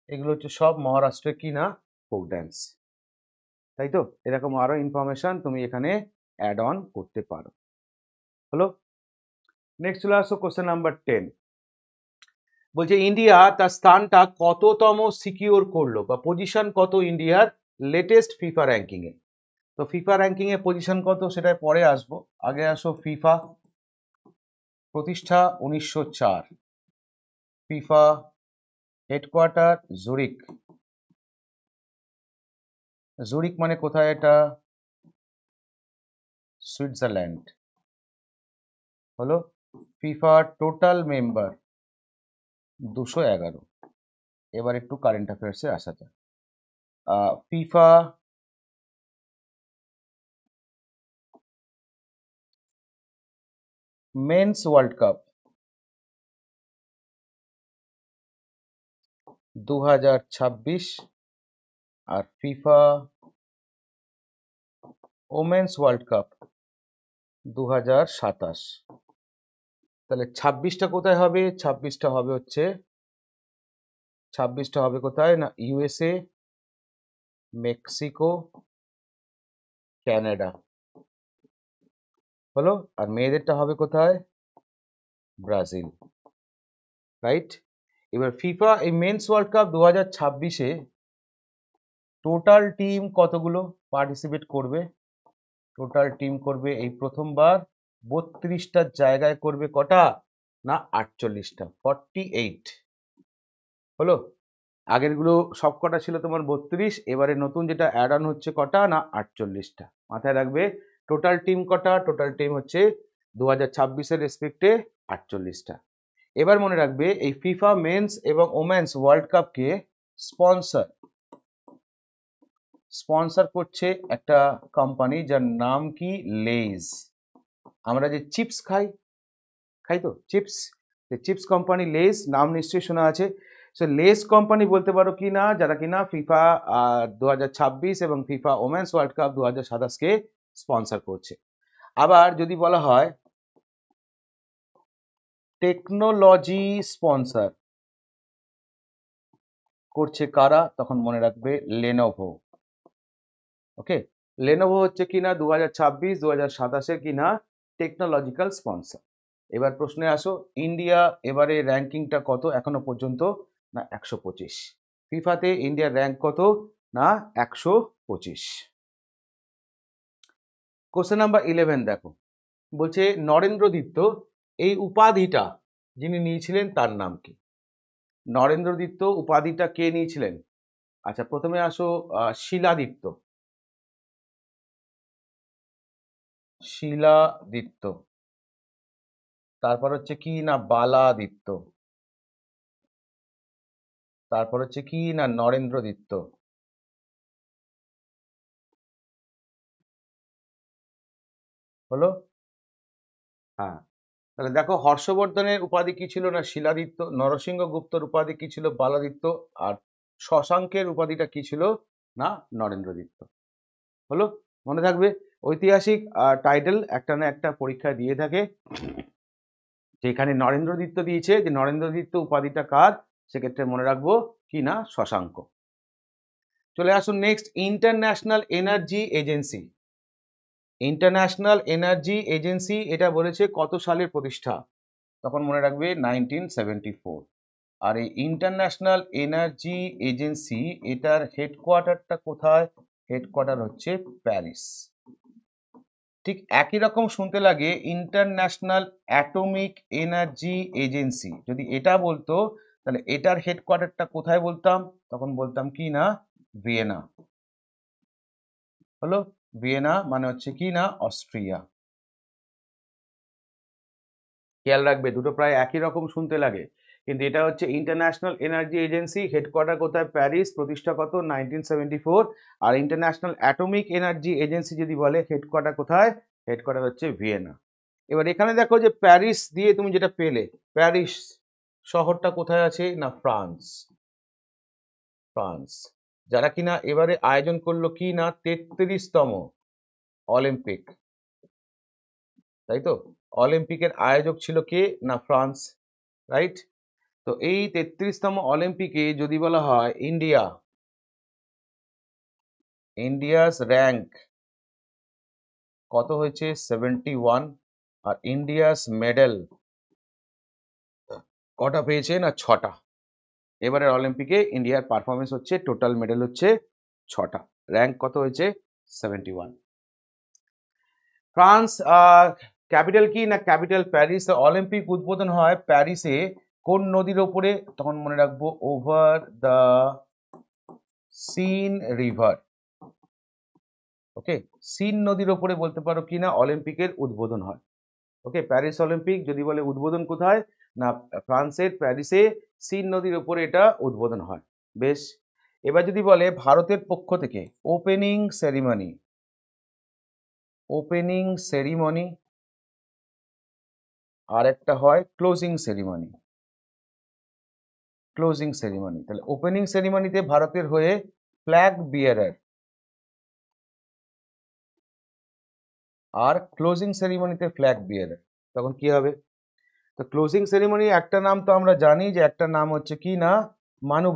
Speaker 1: এগুলো হচ্ছে সব মহারাষ্ট্রের কি না ফোক ড্যান্স, তাই তো? এরকম আরো ইনফরমেশন তুমি এখানে অ্যাড অন করতে পারো। হলো, নেক্সট চলে আসো কোশ্চেন নাম্বার 10। বলছে ইন্ডিয়া তার স্থানটা কততম সিকিউর করলো, বা পজিশন কত ইন্ডিয়ার লেটেস্ট ফিফা র্যাঙ্কিং এ। তো ফিফা র্যাঙ্কিং এ পজিশন কত সেটা পরে আসবো, আগে আসো ফিফা। প্রতিষ্ঠা 1904, ফিফা হেডকোয়ার্টার জুরিক। জুরিক মানে কোথায় এটা, সুইজারল্যান্ড। হলো, ফিফা টোটাল মেম্বার 211। এবার একটু কারেন্ট অ্যাফেয়ার্সে আসা যাক। ফিফা মেন্স ওয়ার্ল্ড কাপ 2026, আর ফিফা ওমেন্স ওয়ার্ল্ড কাপ 2027। তাহলে 26টা কোথায় হবে, 26টা হবে হচ্ছে, 26টা হবে কোথায় না ইউএসএ, মেক্সিকো, ক্যানাডা। হলো, আর মেয়েদেরটা হবে কোথায়, ব্রাজিল, রাইট। এবার ফিফা এই মেন্স ওয়ার্ল্ড কাপ 2026-এ টোটাল টিম কতগুলো পার্টিসিপেট করবে? টোটাল টিম করবে এই প্রথমবার 32টা জায়গায় করবে কটা? না 48টা, 48 হলো। আগেরগুলো সব কটা ছিল তোমার 32, এবারে নতুন যেটা অ্যাড অন হচ্ছে কটা? না 48টা। মাথায় রাখবে টোটাল টিম কটা? টোটাল টিম হচ্ছে 2026-এর রেসপেক্টে 48টা। এবার মনে রাখবে এই ফিফা মেন্স এবং ওমেন্স ওয়ার্ল্ড কাপকে স্পন্সর করছে একটা কোম্পানি যার নাম কি? লেইজ। আমরা যে চিপস খাই তো চিপস, চিপস কোম্পানি লেস, নাম নিশ্চয়ই শোনা আছে। সো লেস কোম্পানি বলতে পারো কি না, যারা কিনা ফিফা 2026 এবং ফিফা ওমেন্স ওয়ার্ল্ড কাপ 2027কে স্পন্সর করছে। আবার যদি বলা হয় টেকনোলজি স্পন্সর করছে কারা, তখন মনে রাখবে লেনোভো। ওকে, লেনোভো হচ্ছে কিনা 2026 2027-এর কিনা টেকনোলজিক্যাল স্পন্সর। এবার প্রশ্নে আসো, ইন্ডিয়া এবারে র্যাঙ্কিংটা কত এখনো পর্যন্ত? না 125। ফিফাতে ইন্ডিয়ার র্যাঙ্ক কত? না 125। কোশ্চেন নাম্বার 11 দেখো, বলছে নরেন্দ্র দত্ত এই উপাধিটা যিনি নিয়েছিলেন তার নাম কি? নরেন্দ্র দত্ত উপাধিটা কে নিয়েছিলেন? আচ্ছা, প্রথমে আসো শিলাদিত্য। শিলাদিত্য, তারপর হচ্ছে কি না বালাদিত্য, তারপর হচ্ছে কি না নরেন্দ্র দত্ত। হলো? হ্যাঁ, তাহলে দেখো হর্ষবর্ধনের উপাধি কি ছিল? না শিলাদিত্য। নরসিংহগুপ্তর উপাধি কি ছিল? বালাদিত্য। আর শশাঙ্কের উপাধিটা কি ছিল? না নরেন্দ্র দত্ত। হলো? মনে থাকবে ঐতিহাসিক টাইটেল একটা না একটা পরীক্ষায় দিয়ে থাকে, যেখানে নরেন্দ্র দত্ত দিয়েছে, যে নরেন্দ্র দত্ত উপাধিটা কার, সেক্ষেত্রে মনে রাখবো কি না শশাঙ্ক। চলে আসুন next, international energy agency. International energy agency এটা বলেছে কত সালের প্রতিষ্ঠা? তখন মনে রাখবে 1974। আর এই ইন্টারন্যাশনাল এনার্জি এজেন্সি এটার হেডকোয়ার্টারটা কোথায়? হেডকোয়ার্টার হচ্ছে প্যারিস। ঠিক একই রকম শুনতে লাগে ইন্টারন্যাশনাল অ্যাটমিক এনার্জি এজেন্সি। যদি এটা বলতো তাহলে এটার হেডকোয়ার্টারটা কোথায় বলতাম? তখন বলতাম কি না ভিয়েনা। হলো? ভিয়েনা মানে হচ্ছে কি না অস্ট্রিয়া। খেয়াল রাখবে দুটো প্রায় একই রকম শুনতে লাগে, কিন্তু এটা হচ্ছে ইন্টারন্যাশনাল এনার্জি এজেন্সি, হেডকোয়ার্টার কোথায়? প্যারিস, প্রতিষ্ঠা কত? 1974। আর ইন্টারন্যাশনাল অ্যাটমিক এনার্জি এজেন্সি যদি বলে হেডকোয়ার্টার কোথায়? হেডকোয়ার্টার হচ্ছে ভিয়েনা। এবার এখানে দেখো যে প্যারিস দিয়ে তুমি যেটা পেলে, প্যারিস শহরটা কোথায় আছে? না ফ্রান্স। ফ্রান্স, যারা কিনা এবারে আয়োজন করলো কি না 33তম অলিম্পিক, তাই তো? অলিম্পিকের আয়োজক ছিল কে? না ফ্রান্স, রাইট। তো এই 33তম অলিম্পিকে যদি বলা হয় ইন্ডিয়াস র্যাঙ্ক কত হয়েছে? 71। আর ইন্ডিয়াস মেডেল কটা পেয়েছে? না 6টা। এবারের অলিম্পিকে ইন্ডিয়ার পারফরমেন্স হচ্ছে, টোটাল মেডেল হচ্ছে 6টা, র্যাঙ্ক কত হয়েছে? 71। ফ্রান্স ক্যাপিটাল কি? না ক্যাপিটাল প্যারিস। অলিম্পিক উদ্বোধন হয় প্যারিসে কোন নদীর ওপরে? তখন মনে রাখবো over the Seine river. Okay, Seine নদীর ওপরে বলতে পারো কি না অলিম্পিকের উদ্বোধন হয়। ওকে, প্যারিস অলিম্পিক যদি বলে উদ্বোধন কোথায়? না ফ্রান্সের প্যারিসে সিন নদীর ওপরে এটা উদ্বোধন হয়। বেশ, এবার যদি বলে ভারতের পক্ষ থেকে ওপেনিং সেরিমনি আর একটা হয় ক্লোজিং সেরিমনি। তাহলে ওপেনিং সেরিমনিতে ভারতের হয়ে ফ্ল্যাগ বিয়ারার, আর ক্লোজিং সেরিমনিতে ফ্ল্যাগ বিয়ারার, তখন কি হবে? তো ক্লোজিং সেরিমনি একটা নাম তো আমরা জানি, যে একটা নাম হচ্ছে কি না মানু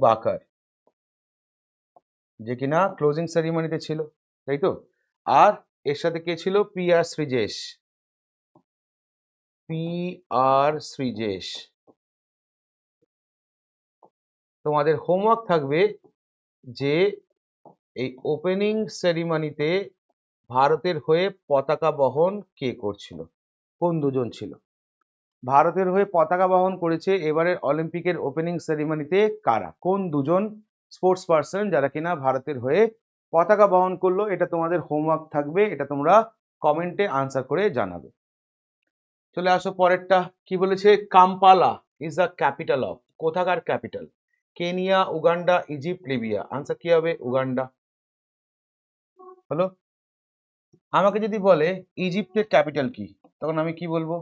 Speaker 1: বাকার, যে কিনা ক্লোজিং সেরিমনিতে ছিল, তাই তো? আর এর সাথে কে ছিল? PR শ্রীজেশ। PR শ্রীজেশ। তোমাদের হোমওয়ার্ক থাকবে যে এই ওপেনিং সেরিমনিতে ভারতের হয়ে পতাকা বহন কে করছিল, কোন দুজন ছিল? ভারতের হয়ে পতাকা বহন করেছে এবারের অলিম্পিকের ওপেনিং সেরিমনিতে কারা, কোন দুজন স্পোর্টস পার্সন যারা কিনা ভারতের হয়ে পতাকা বহন করলো? এটা তোমাদের হোমওয়ার্ক থাকবে, এটা তোমরা কমেন্টে আনসার করে জানাবে। চলে আসো পরেরটা, কি বলেছে? Kampala is the capital of, কোথাকার capital? Kenya, Uganda, Egypt, Libya. Answer কি হবে? উগান্ডা। হলো। আমাকে যদি বলে ইজিপ্টের ক্যাপিটাল কি, তখন আমি কি বলবো?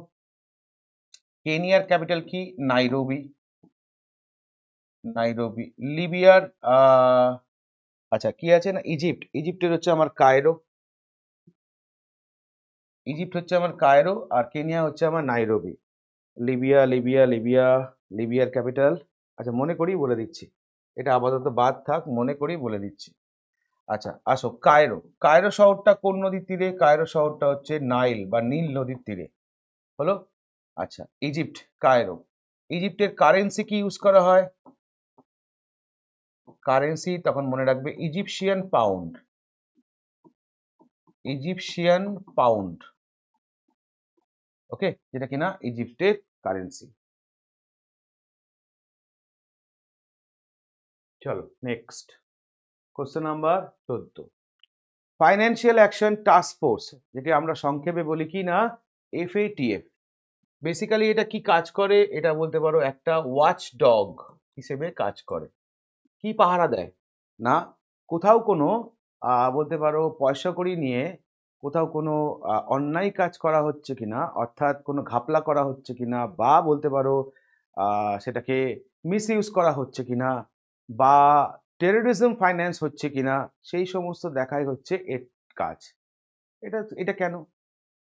Speaker 1: কেনিয়ার ক্যাপিটাল কি? নাইরোবি। নাইরোবি। লিবিয়ার আচ্ছা কি আছে না, ইজিপ্টের হচ্ছে আমার কায়রো। ইজিপ্ট হচ্ছে আমার কায়রো আর কেনিয়া হচ্ছে আমার নাইরোবি। লিবিয়ার ক্যাপিটাল, আচ্ছা মনে করি বলে দিচ্ছি, এটা আপাতত বাদ থাক, মনে করি বলে দিচ্ছি। আচ্ছা আসো, কায়রো শহরটা কোন নদীর তীরে? কায়রো শহরটা হচ্ছে নাইল বা নীল নদীর তীরে। হলো। আচ্ছা ইজিপ্ট, কায়রো। ইজিপ্টের কারেন্সি কি ইউজ করা হয়? কারেন্সি তখন মনে রাখবে ইজিপশিয়ান পাউন্ড। ইজিপশিয়ান পাউন্ড, ওকে, যেটা কিনা ইজিপ্টের কারেন্সি। চলো next question number 14। Financial action task force, যেটি আমরা সংক্ষেপে বলি কি না FATF, বেসিক্যালি এটা কি কাজ করে? এটা বলতে পারো একটা ওয়াচ ডগ হিসেবে কাজ করে। কি পাহারা দেয় না, কোথাও কোনো বলতে পারো পয়সা কড়ি নিয়ে কোথাও কোনো অন্যায় কাজ করা হচ্ছে কিনা, অর্থাৎ কোনো ঘাপলা করা হচ্ছে কিনা, বা বলতে পারো সেটাকে মিসইউজ করা হচ্ছে কিনা, বা টেরোরিজম ফাইন্যান্স হচ্ছে কিনা, সেই সমস্ত দেখাই হচ্ছে এর কাজ। এটা এটা কেন?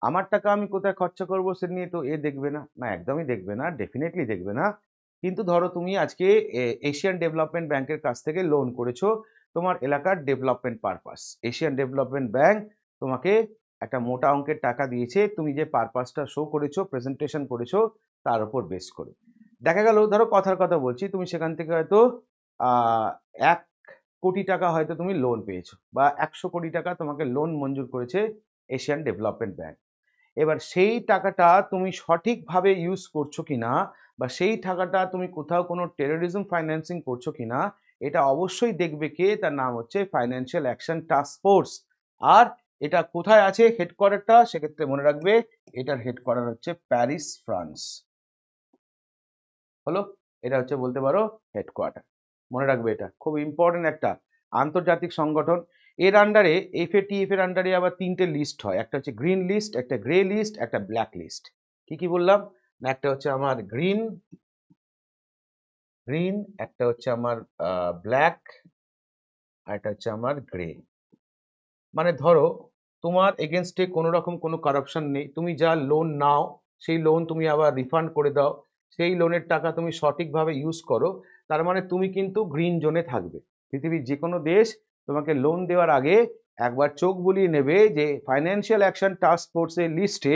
Speaker 1: আমার টাকা আমি কোথায় খরচা করবো সে নিয়ে তো দেখবে না, না একদমই দেখবে না, ডেফিনেটলি দেখবে না। কিন্তু ধরো তুমি আজকে এশিয়ান ডেভেলপমেন্ট ব্যাংকের কাছ থেকে লোন করেছো তোমার এলাকার development purpose. Asian development bank তোমাকে একটা মোটা অঙ্কের টাকা দিয়েছে, তুমি যে পারপাসটা শো করেছো, প্রেজেন্টেশন করেছো, তার উপর বেস করে দেখা গেল, ধরো কথার কথা বলছি, তুমি সেখান থেকে হয়তো 1 কোটি টাকা হয়তো তুমি লোন পেয়েছো, বা 100 কোটি টাকা তোমাকে লোন মঞ্জুর করেছে এশিয়ান ডেভেলপমেন্ট ব্যাংক। এবার সেই টাকাটা তুমি সঠিকভাবে ইউজ করছো কিনা, বা সেই টাকাটা তুমি কোথাও কোনো টেরোরিজম ফাইন্যান্সিং করছো কিনা, এটা অবশ্যই দেখবে কে, তার নাম হচ্ছে ফাইন্যান্সিয়াল অ্যাকশন টাস্ক ফোর্স। আর এটা কোথায় আছে হেডকোয়ার্টারটা? সেক্ষেত্রে মনে রাখবে এটার হেডকোয়ার্টার হচ্ছে প্যারিস, ফ্রান্স। হলো, এটা হচ্ছে বলতে পারো হেডকোয়ার্টার। মনে রাখবে এটা খুব ইম্পর্টেন্ট একটা আন্তর্জাতিক সংগঠন। এর আন্ডারে FATF এর আন্ডারে আবার 3টে লিস্ট হয়, একটা হচ্ছে গ্রিন লিস্ট, একটা গ্রে লিস্ট, একটা ব্ল্যাক লিস্ট। কি কি বললাম না, একটা হচ্ছে আমার গ্রিন, একটা হচ্ছে আমার ব্ল্যাক, আর একটা হচ্ছে আমার গ্রে। মানে ধরো তোমার এগেনস্টে কোনো রকম কোনো কারাপশন নেই, তুমি যা লোন নাও সেই লোন তুমি আবার রিফান্ড করে দাও, সেই লোনের টাকা তুমি সঠিকভাবে ইউজ করো, তার মানে তুমি কিন্তু গ্রিন জোনে থাকবে। পৃথিবীর যে কোনো দেশ তোমাকে লোন দেওয়ার আগে একবার চোখ বুলিয়ে নেবে যে ফাইন্যান্সিয়াল অ্যাকশন টাস্ক ফোর্সের লিস্টে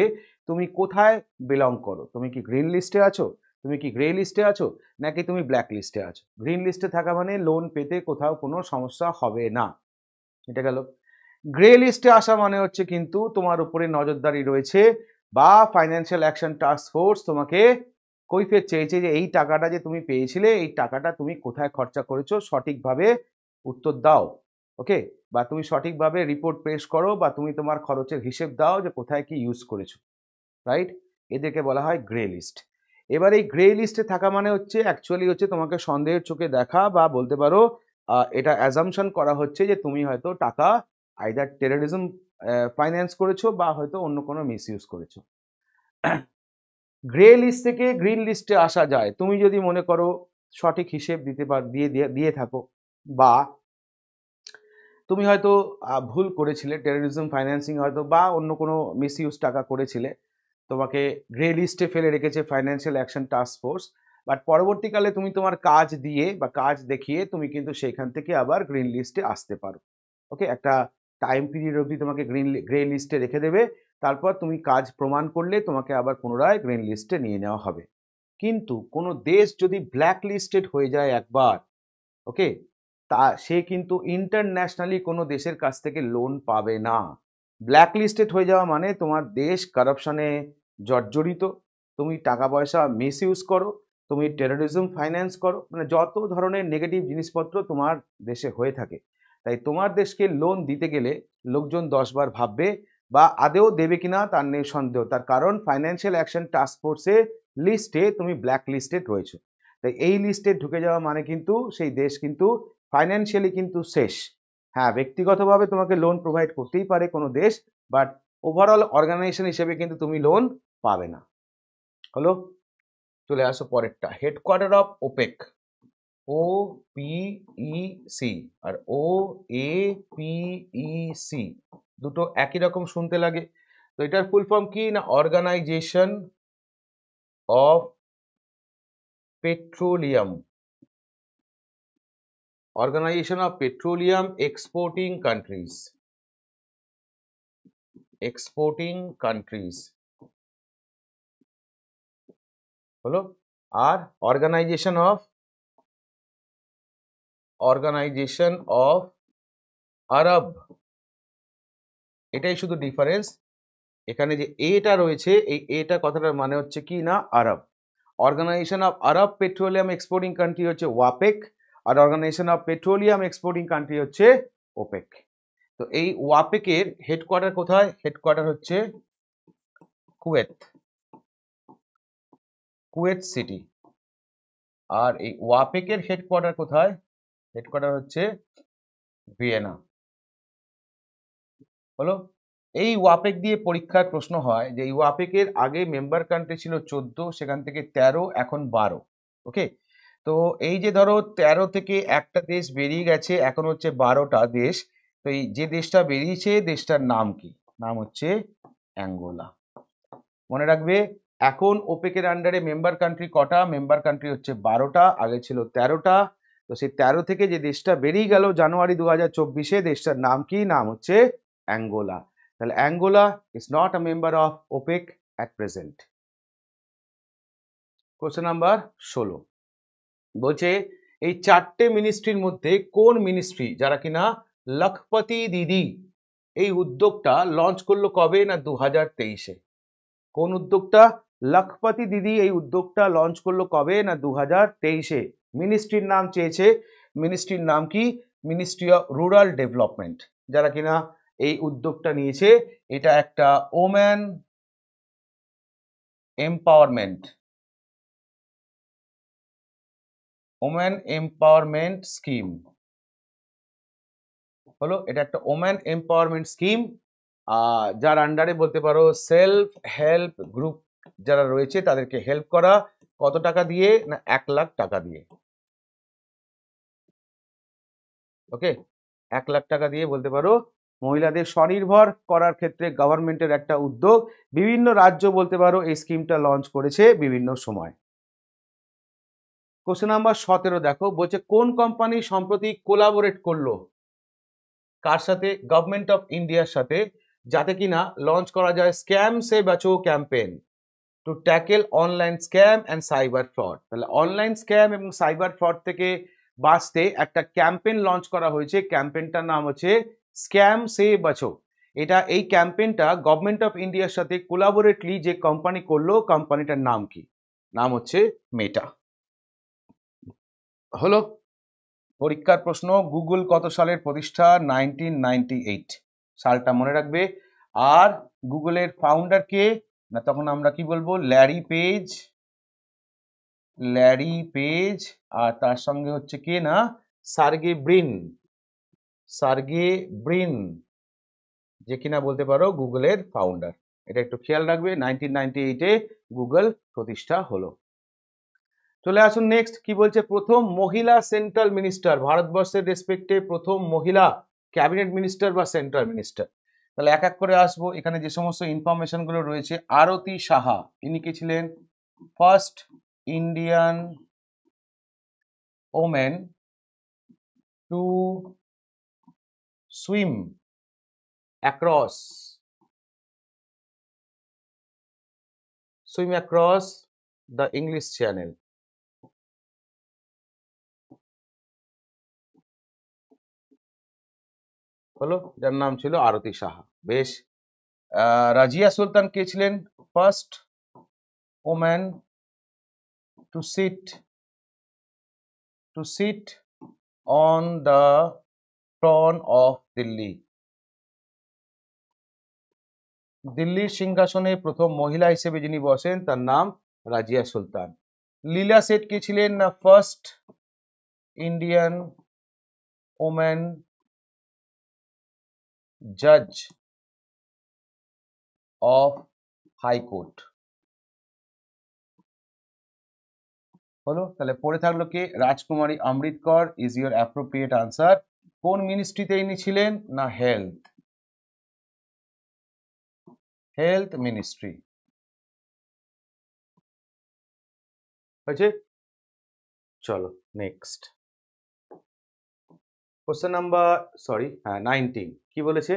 Speaker 1: তুমি কোথায় বিলং করো। তুমি কি গ্রিন লিস্টে আছো, তুমি কি গ্রে লিস্টে আছো, নাকি তুমি ব্ল্যাক লিস্টে আছো? গ্রিন লিস্টে থাকা মানে লোন পেতে কোথাও কোনো সমস্যা হবে না। এটা গেল। গ্রে লিস্টে আসা মানে হচ্ছে কিন্তু তোমার উপরে নজরদারি রয়েছে, বা ফাইন্যান্সিয়াল অ্যাকশন টাস্ক ফোর্স তোমাকে কৈফিয়ত চেয়েছে যে এই টাকাটা যে তুমি পেয়েছিলে এই টাকাটা তুমি কোথায় খরচা করেছো সঠিকভাবে উত্তর দাও, ওকে, বা তুমি সঠিকভাবে রিপোর্ট পেশ করো, বা তুমি তোমার খরচের হিসেব দাও যে কোথায় কি ইউজ করেছো, রাইট? এদেরকে বলা হয় গ্রে লিস্ট। এবার এই গ্রে লিস্টে থাকা মানে হচ্ছে অ্যাকচুয়ালি হচ্ছে তোমাকে সন্দেহের চোখে দেখা, বা বলতে পারো এটা অ্যাজাম্পশন করা হচ্ছে যে তুমি হয়তো টাকা আইদার টেরোরিজম ফাইন্যান্স করেছো, বা হয়তো অন্য কোনো মিসইউজ করেছো। গ্রে লিস্ট থেকে গ্রিন লিস্টে আসা যায় তুমি যদি মনে করো সঠিক হিসেব দিতে দিয়ে থাকো, বা তুমি হয়তো ভুল করেছিলে, টেরোরিজম ফাইন্যান্সিং হয়তো বা অন্য কোনো মিসইউজ টাকা করেছিলে, তোমাকে গ্রে লিস্টে ফেলে রেখেছে financial action task force, but পরবর্তীকালে তুমি তোমার কাজ দিয়ে বা কাজ দেখিয়ে তুমি কিন্তু সেইখান থেকে আবার গ্রিন লিস্টে আসতে পারো। ওকে, একটা টাইম পিরিয়ড অবধি তোমাকে গ্রে লিস্টে রেখে দেবে, তারপর তুমি কাজ প্রমাণ করলে তোমাকে আবার পুনরায় গ্রিন লিস্টে নিয়ে নেওয়া হবে। কিন্তু কোনো দেশ যদি ব্ল্যাক লিস্টেড হয়ে যায় একবার, ওকে, তা সে কিন্তু ইন্টারন্যাশনালি কোনো দেশের কাছ থেকে লোন পাবে না। ব্ল্যাক লিস্টেড হয়ে যাওয়া মানে তোমার দেশ কারাপশনে জর্জরিত, তুমি টাকা পয়সা মিসইউজ করো, তুমি টেরোরিজম ফাইন্যান্স করো, মানে যত ধরনের নেগেটিভ জিনিসপত্র তোমার দেশে হয়ে থাকে। তাই তোমার দেশকে লোন দিতে গেলে লোকজন 10 বার ভাববে, বা আদেও দেবে কিনা তার নেই সন্দেহ। তার কারণ ফাইন্যান্সিয়াল অ্যাকশন টাস্ক ফোর্সের লিস্টে তুমি ব্ল্যাক লিস্টেড রয়েছে। তাই এই লিস্টে ঢুকে যাওয়া মানে কিন্তু সেই দেশ কিন্তু ফাইন্যান্সিয়ালি কিন্তু শেষ। হ্যাঁ, ব্যক্তিগতভাবে তোমাকে লোন প্রোভাইড করতেই পারে কোনো দেশ, বাট ওভারঅল অর্গানাইজেশন হিসেবে কিন্তু তুমি লোন পাবে না। হলো, চলে আসো পরেরটা, হেডকোয়ার্টার অফ ওপেক, OPEC আর OAPEC, দুটো একই রকম শুনতে লাগে। তো এটার ফুল ফর্ম কি না, organisation of petroleum, organisation of petroleum exporting countries, exporting countries হলো। আর অর্গানাইজেশন অফ আরব, এটাই শুধু ডিফারেন্স। এখানে যে এটা রয়েছে, এই এটা কথাটার মানে হচ্ছে কি না আরব। Organisation of Arab petroleum exporting country হচ্ছে ওয়াপেক, আর organisation of petroleum exporting country হচ্ছে ওপেক। তো এই ওয়াপেকের হেডকোয়ার্টার কোথায়? হেডকোয়ার্টার হচ্ছে কুয়েত, কুয়েত সিটি। আর এই ওয়াপেকের হেডকোয়ার্টার কোথায়? হেডকোয়ার্টার হচ্ছে ভিয়েনা। হলো, এই ওয়াপেক দিয়ে পরীক্ষার প্রশ্ন হয় যে এই ওয়াপেকের আগে মেম্বার কান্ট্রি ছিল 14, সেখান থেকে 13, এখন 12। ওকে, তো এই যে ধরো 13 থেকে একটা দেশ বেরিয়ে গেছে, এখন হচ্ছে 12টা দেশ। তো এই যে দেশটা বেরিয়েছে দেশটার নাম কি? নাম হচ্ছে অ্যাঙ্গোলা। মনে রাখবে, এখন ওপেকের আন্ডারে মেম্বার কান্ট্রি কটা? মেম্বার কান্ট্রি হচ্ছে 12টা, আগে ছিল 13টা। তো সেই 13 থেকে যে দেশটা বেরিয়ে গেল জানুয়ারি 2024-এ, দেশটার নাম কি? নাম হচ্ছে অ্যাঙ্গোলা। তাহলে Angola is not a member of OPEC at present. Question number 16 বলছে এই 4টে মিনিস্ট্রির মধ্যে কোন মিনিস্ট্রি, যারা কিনা লখপতি দিদি এই উদ্যোগটা লঞ্চ করলো কবে? না 2023-এ। কোন উদ্যোগটা? লখপতি দিদি এই উদ্যোগটা লঞ্চ করলো কবে? না 2023-এ। মিনিস্ট্রির নাম চেয়েছে, মিনিস্ট্রির নাম কি? Ministry of rural development. যারা কিনা এই উদ্যোগটা নিয়েছে, এটা একটা woman empowerment, woman empowerment scheme হলো। এটা একটা ওম্যান এম্পাওয়ারমেন্ট স্কিম, যার আন্ডারে বলতে পারো সেলফ হেল্প গ্রুপ যারা রয়েছে তাদেরকে হেল্প করা। কত টাকা দিয়ে? না 1 লাখ টাকা দিয়ে। ওকে, 1 লাখ টাকা দিয়ে বলতে পারো মহিলাদের স্বনির্ভর করার ক্ষেত্রে গভর্নমেন্টের একটা উদ্যোগ। বিভিন্ন রাজ্য বলতে পারো এই স্কিমটা লঞ্চ করেছে বিভিন্ন সময়। কোশ্চেন নাম্বার 17 দেখো, বলছে কোন কোম্পানি সম্প্রতি কোলাবোরেট করলো কার সাথে? গভর্নমেন্ট অফ ইন্ডিয়ার সাথে, যাতে কিনা লঞ্চ করা যায় স্ক্যাম সে বাঁচো campaign two tackle online scam and cyber fraud. তাহলে অনলাইন স্ক্যাম এবং সাইবার ফ্রড থেকে বাঁচতে একটা ক্যাম্পেইন লঞ্চ করা হয়েছে। ক্যাম্পেইনটার নাম হচ্ছে স্ক্যাম সে বাঁচো। এটা এই ক্যাম্পেইনটা গভর্নমেন্ট অফ ইন্ডিয়ার সাথে কোলাবোরেটলি যে কোম্পানি করলো, কোম্পানিটার নাম কি? নাম হচ্ছে মেটা। হলো, পরীক্ষার প্রশ্ন, গুগল কত সালের প্রতিষ্ঠা? 1998 সালটা মনে রাখবে। আর গুগলের ফাউন্ডার কে? না তখন আমরা কি বলবো? Larry Page, Larry Page. আর তার সঙ্গে হচ্ছে কে না? সার্গে ব্রিন, সার্গে ব্রিন, যে কিনা বলতে পারো গুগলের ফাউন্ডার। এটা একটু খেয়াল রাখবে, 1998-এ গুগল প্রতিষ্ঠা হলো। চলে আসুন নেক্সট, কি বলছে? প্রথম মহিলা সেন্ট্রাল মিনিস্টার, ভারতবর্ষের রেসপেক্টে প্রথম মহিলা ক্যাবিনেট মিনিস্টার বা সেন্ট্রাল মিনিস্টার। তাহলে এক এক করে আসবো। এখানে যে সমস্ত ইনফরমেশন গুলো রয়েছে, আরতি সাহা, ইনি কে ছিলেন? First Indian women to swim across, swim across the English Channel. হলো, যার নাম ছিল আরতি সাহা। বেশ। রাজিয়া সুলতান কে ছিলেন? First woman to sit on the Throne of Delhi. দিল্লির সিংহাসনে প্রথম মহিলা হিসেবে যিনি বসেন তার নাম রাজিয়া সুলতান। লীলা সেঠ কে ছিলেন? না ফার্স্ট ইন্ডিয়ান ওম্যান জাজ অফ হাইকোর্ট। হলো, তাহলে পড়ে থাকলো কে? রাজকুমারী অমৃত কর ইজ ইউর অ্যাপ্রোপ্রিয়েট আনসার। কোন মিনিস্ট্রিতে ইনি ছিলেন? না হেলথ মিনিস্ট্রি। হয়েছে? চলো নেক্সট কোশ্চেন নাম্বার 19 কি বলেছে?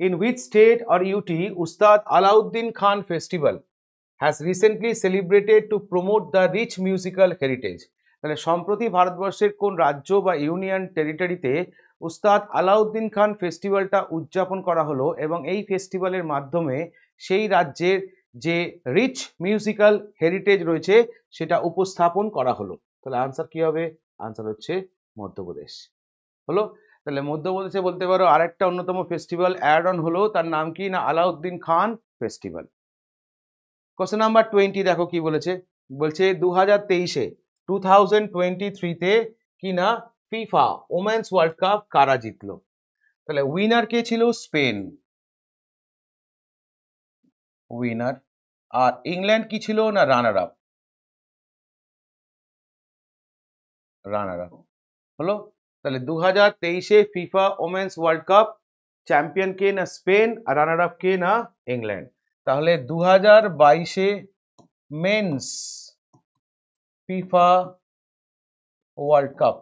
Speaker 1: In which state or UT Ustad Alauddin Khan festival has recently celebrated to promote the rich musical heritage। তাহলে সম্প্রতি ভারতবর্ষের কোন রাজ্য বা ইউনিয়ন টেরিটরিতে উস্তাদ আলাউদ্দিন খান ফেস্টিভ্যালটা উদযাপন করা হলো এবং এই ফেস্টিভ্যালের মাধ্যমে সেই রাজ্যের যে রিচ মিউজিক্যাল হেরিটেজ রয়েছে সেটা উপস্থাপন করা হলো। তাহলে আনসার কি হবে? আনসার হচ্ছে মধ্যপ্রদেশ। হলো, তাহলে মধ্যপ্রদেশে বলতে পারো আরেকটা অন্যতম ফেস্টিভ্যাল অ্যাড অন হলো, তার নাম কি? না Alauddin Khan festival. Question number 20 দেখো কি বলেছে? বলছে 2023-তে কি না ফিফা ওমেন্স ওয়ার্ল্ড কাপ কারা জিতলো? তাহলে উইনার কে ছিল? Spain winner. আর ইংল্যান্ড কি ছিল? না রানার আপ। হলো, তাহলে 2023-এ FIFA women's world cup champion কে? না স্পেন। আর রানার আপ কে? না ইংল্যান্ড। তাহলে 2022-এ মেন্স ফিফা ওয়ার্ল্ড কাপ,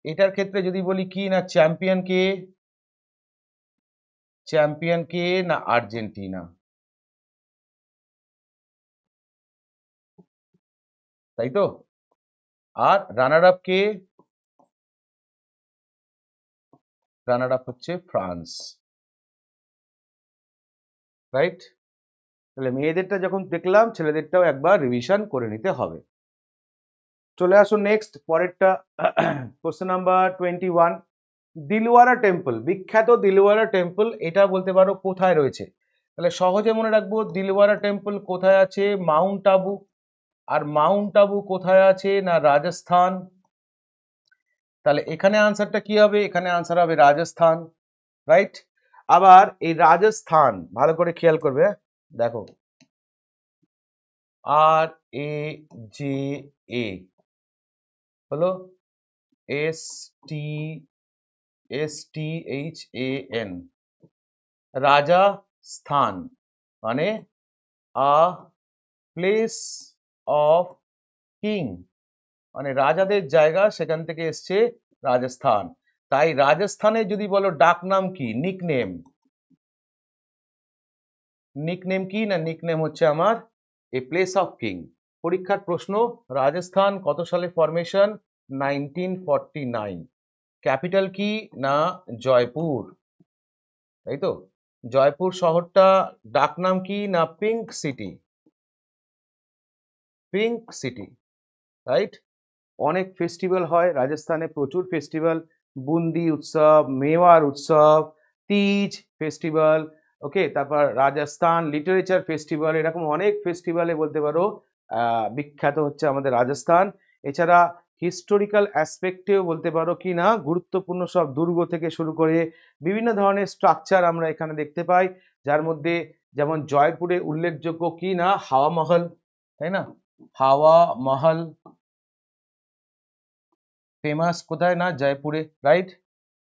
Speaker 1: এটার ক্ষেত্রে যদি বলি কি না চ্যাম্পিয়ন কে? না আর্জেন্টিনা। তাই তো? আর রানার আপ কে? রানার আপ হচ্ছে ফ্রান্স। রাইট? তাহলে মেয়েদেরটা যখন দেখলাম, ছেলেদেরটাও একবার রিভিশন করে নিতে হবে। চলে আসুন নেক্সট পরেরটা। কোশ্চেন নাম্বার 21, দিলওয়ারা টেম্পল, বিখ্যাত দিলওয়ারা টেম্পল এটা বলতে পারো কোথায় রয়েছে? তাহলে সহজে মনে রাখবো দিলওয়ারা টেম্পল কোথায় আছে? মাউন্ট আবু। আর মাউন্ট আবু কোথায় আছে? না রাজস্থান। তাহলে এখানে আনসারটা কি হবে? এখানে আনসার হবে রাজস্থান। রাইট? আবার এই রাজস্থান ভালো করে খেয়াল করবে, দেখো RAJA হলো STHAN, রাজস্থান মানে আ প্লেস অফ কিং, মানে রাজাদের জায়গা, সেখান থেকে এসছে রাজস্থান। তাই রাজস্থানে যদি বলো ডাক নাম কি? নিকনেম কি? না নিকনেম হচ্ছে আমার এ প্লেস অফ কিং। পরীক্ষার প্রশ্ন, রাজস্থান কত সালে ফরমেশন? 1949। ক্যাপিটাল কি? না জয়পুর। তাই তো? জয়পুর শহরটা ডাক নাম কি? না পিঙ্ক সিটি। রাইট? অনেক ফেস্টিভ্যাল হয় রাজস্থানে, প্রচুর ফেস্টিভ্যাল, বুন্দি উৎসব, মেওয়ার উৎসব, তিজ ফেস্টিভ্যাল, ওকে, তারপর রাজস্থান লিটারেচার ফেস্টিভ্যাল, এরকম অনেক ফেস্টিভ্যালে বলতে পারো বিখ্যাত হচ্ছে আমাদের রাজস্থান। এছাড়া হিস্টোরিক্যাল অ্যাসপেক্টেও বলতে পারো কি না গুরুত্বপূর্ণ সব দুর্গ থেকে শুরু করে বিভিন্ন ধরনের স্ট্রাকচার আমরা এখানে দেখতে পাই, যার মধ্যে যেমন জয়পুরে উল্লেখযোগ্য কি না হাওয়া মহল, তাই না? হাওয়া মহল ফেমাস কোথায়? না জয়পুরে। রাইট?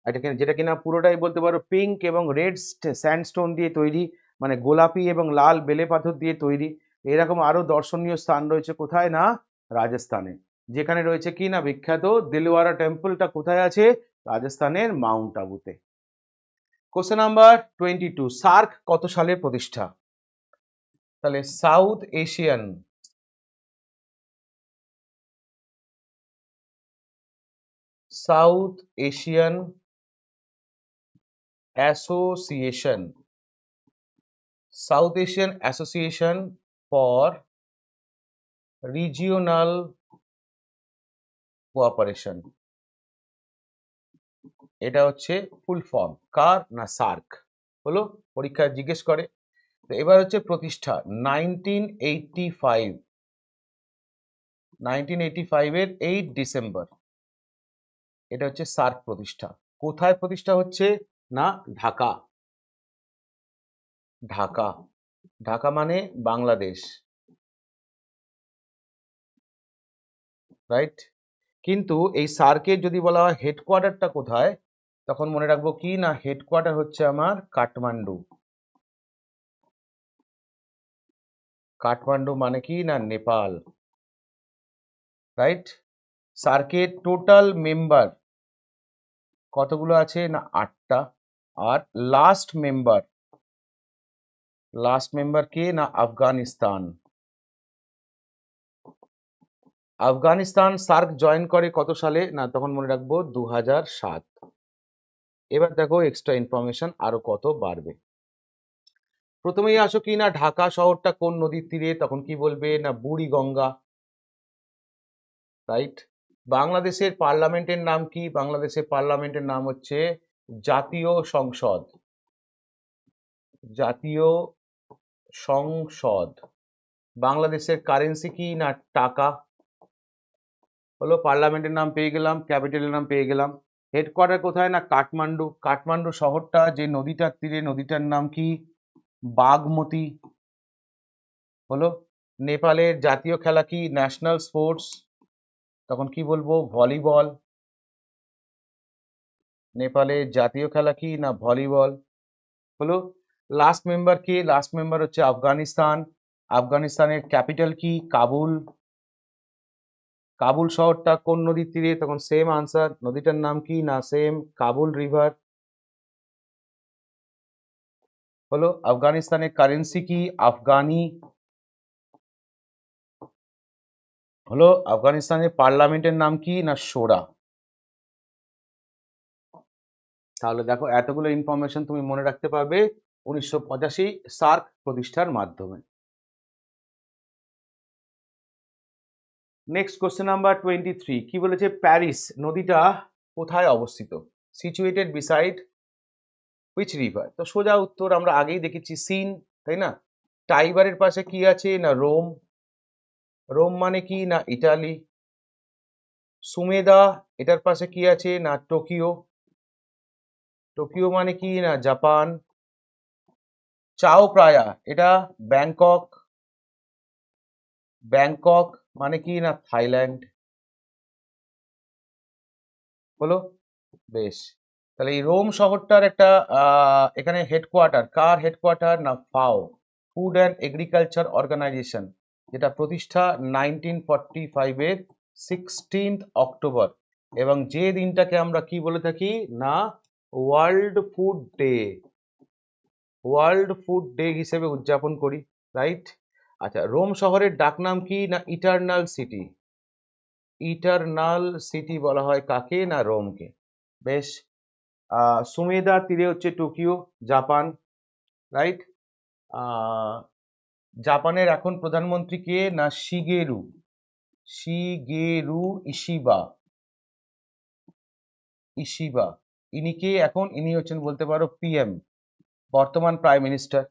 Speaker 1: এটাকে যেটা কিনা পুরোটাই বলতে পারো পিঙ্ক এবং রেড স্যান্ডস্টোন দিয়ে তৈরি, মানে গোলাপি এবং লাল বেলে পাথর দিয়ে তৈরি। এরকম আরো দর্শনীয় স্থান রয়েছে কোথায়? না রাজস্থানে। যেখানে রয়েছে কি না বিখ্যাত দিলওয়ারা টেম্পলটা কোথায় আছে? রাজস্থানের মাউন্ট আবুতে। কোশ্চেন নাম্বার 22, সার্ক কত সালে প্রতিষ্ঠা? তাহলে south Asian association, south Asian association for regional cooperation, এটা হচ্ছে ফুল ফর্ম কার না সার্ক। হলো, পরীক্ষায় জিজ্ঞেস করে। তো এবার হচ্ছে প্রতিষ্ঠা 1985 এর 8 ডিসেম্বর, এটা হচ্ছে সার্ক প্রতিষ্ঠা। কোথায় প্রতিষ্ঠা হচ্ছে না ঢাকা, ঢাকা, ঢাকা মানে বাংলাদেশ, রাইট। কিন্তু এই সার্কের যদি বলা হয় হেডকোয়ার্টারটা কোথায়, তখন মনে রাখবো কি না হেডকোয়ার্টার হচ্ছে আমার কাঠমান্ডু। কাঠমান্ডু মানে কি না নেপাল, রাইট। সার্কের টোটাল মেম্বার কতগুলো আছে না 8টা। আর লাস্ট মেম্বার কে না আফগানিস্তান। আফগানিস্তান সার্ক জয়েন করে কত সালে না, তখন মনে রাখবো 2007। এবার দেখো এক্সট্রা ইনফরমেশন আরো কত বাড়বে। প্রথমেই আসো কি না ঢাকা শহরটা কোন নদীর তীরে, তখন কি বলবে না বুড়িগঙ্গা, রাইট। বাংলাদেশের পার্লামেন্টের নাম কি, বাংলাদেশের পার্লামেন্টের নাম হচ্ছে জাতীয় সংসদ, জাতীয় সংসদ। বাংলাদেশের কারেন্সি কি না টাকা। হলো, পার্লামেন্টের নাম পেয়ে গেলাম, ক্যাপিটালের নাম পেয়ে গেলাম। হেডকোয়ার্টার কোথায় না কাঠমান্ডু। কাঠমান্ডু শহরটা যে নদীটার তীরে, নদীটার নাম কি বাগমতী। হলো, নেপালের জাতীয় খেলা কি ন্যাশনাল স্পোর্টস, তখন কি বলবো ভলিবল। নেপালের জাতীয় খেলা কি না ভলিবল। হলো, লাস্ট মেম্বার কি, লাস্ট মেম্বার হচ্ছে আফগানিস্তান। আফগানিস্তানের ক্যাপিটাল কি কাবুল। কাবুল শহরটা কোন নদীর তীরে, তখন সেম আনসার, নদীটার নাম কি না সেম কাবুল রিভার। হলো, আফগানিস্তানের কারেন্সি কি আফগানি। হলো, আফগানিস্তানের পার্লামেন্টের নাম কি না শোরা। তাহলে দেখো এতগুলো ইনফরমেশন তুমি মনে রাখতে পারবে 1985 সার্ক প্রতিষ্ঠার মাধ্যমে। নেক্সট কোশ্চেন নাম্বার 23, কি বলেছে প্যারিস নদীটা কোথায় অবস্থিত, সিচুয়েটেড বিসাইড হুইচ রিভার। তো সোজা উত্তর আমরা আগেই দেখেছি সিন, তাই না। টাইবারের পাশে কি আছে না রোম, রোম মানে কি না ইটালি। সুমেদা এটার পাশে কি আছে না টোকিও, টোকিও মানে কি না জাপান। চাও প্রায়া এটা ব্যাংকক, ব্যাংকক মানে কি না থাইল্যান্ড। হলো, বেশ। তাহলে এই রোম শহরটার একটা এখানে হেডকোয়ার্টার, কার হেডকোয়ার্টার না ফাও, ফুড অ্যান্ড এগ্রিকালচার অর্গানাইজেশন, যেটা প্রতিষ্ঠা 1945 এর 16 অক্টোবর, এবং যে দিনটাকে আমরা কি বলে থাকি না world food day, world food day হিসেবে উদযাপন করি, রাইট। আচ্ছা, রোম শহরের ডাকনাম কি না ইটারনাল সিটি, ইটারনাল সিটি বলা হয় কাকে না রোমকে, বেশ। সুমেদা তীরে হচ্ছে টোকিও জাপান, রাইট। জাপানের এখন প্রধানমন্ত্রী কে না শিগেরু, শিগেরু ইশিবা, ইশিবা। ইনি কে এখন, ইনি হচ্ছেন বলতে পারো পিএম, বর্তমান প্রাইম মিনিস্টার।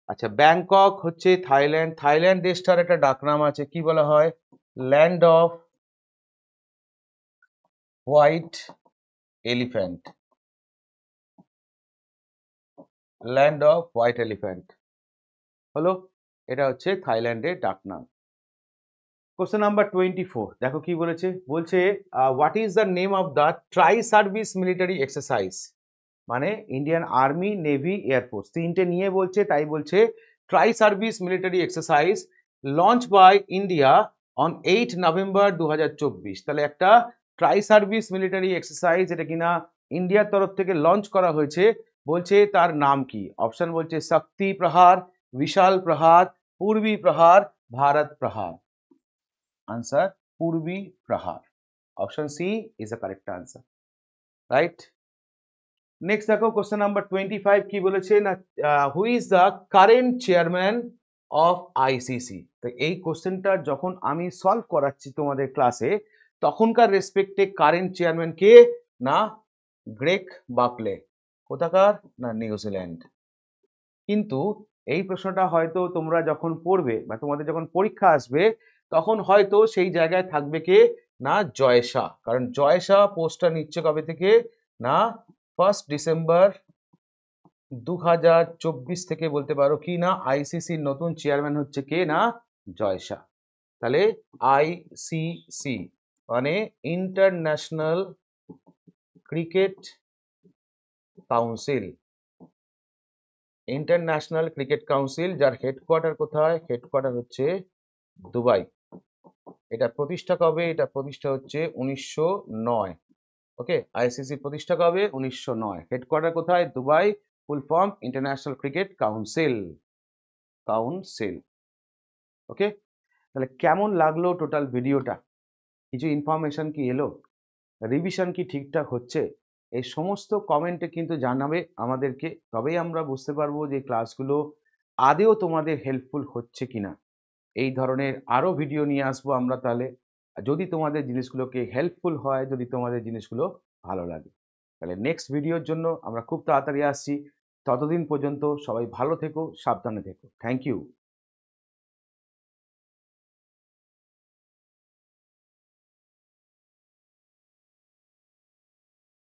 Speaker 1: আচ্ছা, ব্যাংকক হচ্ছে থাইল্যান্ড, থাইল্যান্ড দেশটার একটা ডাকনাম আছে কি বলা হয় land off white elephant, land off white elephant. হলো, এটা হচ্ছে থাইল্যান্ডের ডাকনাম। কোশ্চেন নাম্বার 24, দেখো কি বলেছে, বলছে what is the name of the tri service military exercise, মানে ইন্ডিয়ান আর্মি নেভি এয়ারফোর্স তিনটে নিয়ে বলছে, তাই বলছে tri service military exercise launch by India on 8 November 2024। তাহলে একটা ট্রাই সার্ভিস মিলিটারি এক্সারসাইজ, এটা কিনা ইন্ডিয়ার তরফ থেকে লঞ্চ করা হয়েছে বলছে তার নাম কি? অপশন বলছে শক্তি প্রহার, বিশাল প্রহার, পূর্বী প্রহার, ভারত প্রহার। Answer Purvi Prahar. Option C is the correct answer, right. Next দেখো কোশ্চেন নাম্বার 25 কি বলেছে না, who is the current chairman of ICC. তো এই কোশ্চেনটা যখন আমি সলভ করাচ্ছি তোমাদের ক্লাসে, তখনকার রেসপেক্টে কারেন্ট চেয়ারম্যান কে? না গ্রেগ বাকলে। কোথাকার? না নিউজিল্যান্ড। কিন্তু এই প্রশ্নটা হয়তো তোমরা যখন পড়বে বা তোমাদের যখন পরীক্ষা আসবে, তখন হয়তো সেই জায়গায় থাকবে কে? না জয় শাহ। কারণ জয় শাহ পোস্টটা নিচ্ছে কবে থেকে? না 1 ডিসেম্বর 2024 থেকে বলতে পারো কি না আইসিসির নতুন চেয়ারম্যান হচ্ছে কে? না জয় শাহ। তাহলে আইসিসি মানে international cricket council. International cricket council, যার হেডকোয়ার্টার কোথায়? হেডকোয়ার্টার হচ্ছে দুবাই। এটা প্রতিষ্ঠা কবে? এটা প্রতিষ্ঠা হচ্ছে 1909। ওকে, আইসিসি প্রতিষ্ঠা কবে? 1909। হেডকোয়ার্টার কোথায়? Dubai. Full form international cricket council. Council. Okay, তাহলে কেমন লাগলো টোটাল ভিডিওটা? কিছু ইনফরমেশন কি এলো? রিভিশন কি ঠিকঠাক হচ্ছে? এই সমস্ত কমেন্টে কিন্তু জানাবে আমাদেরকে, তবেই আমরা বুঝতে পারবো যে ক্লাসগুলো আদেও তোমাদের হেল্পফুল হচ্ছে কিনা। এই ধরনের আরও ভিডিও নিয়ে আসবো আমরা তাহলে, যদি তোমাদের জিনিসগুলোকে হেল্পফুল হয়, যদি তোমাদের জিনিসগুলো ভালো লাগে। তাহলে নেক্সট ভিডিওর জন্য আমরা খুব তাড়াতাড়ি আসছি। ততদিন পর্যন্ত সবাই ভালো থেকো, সাবধানে থেকো। Thank you.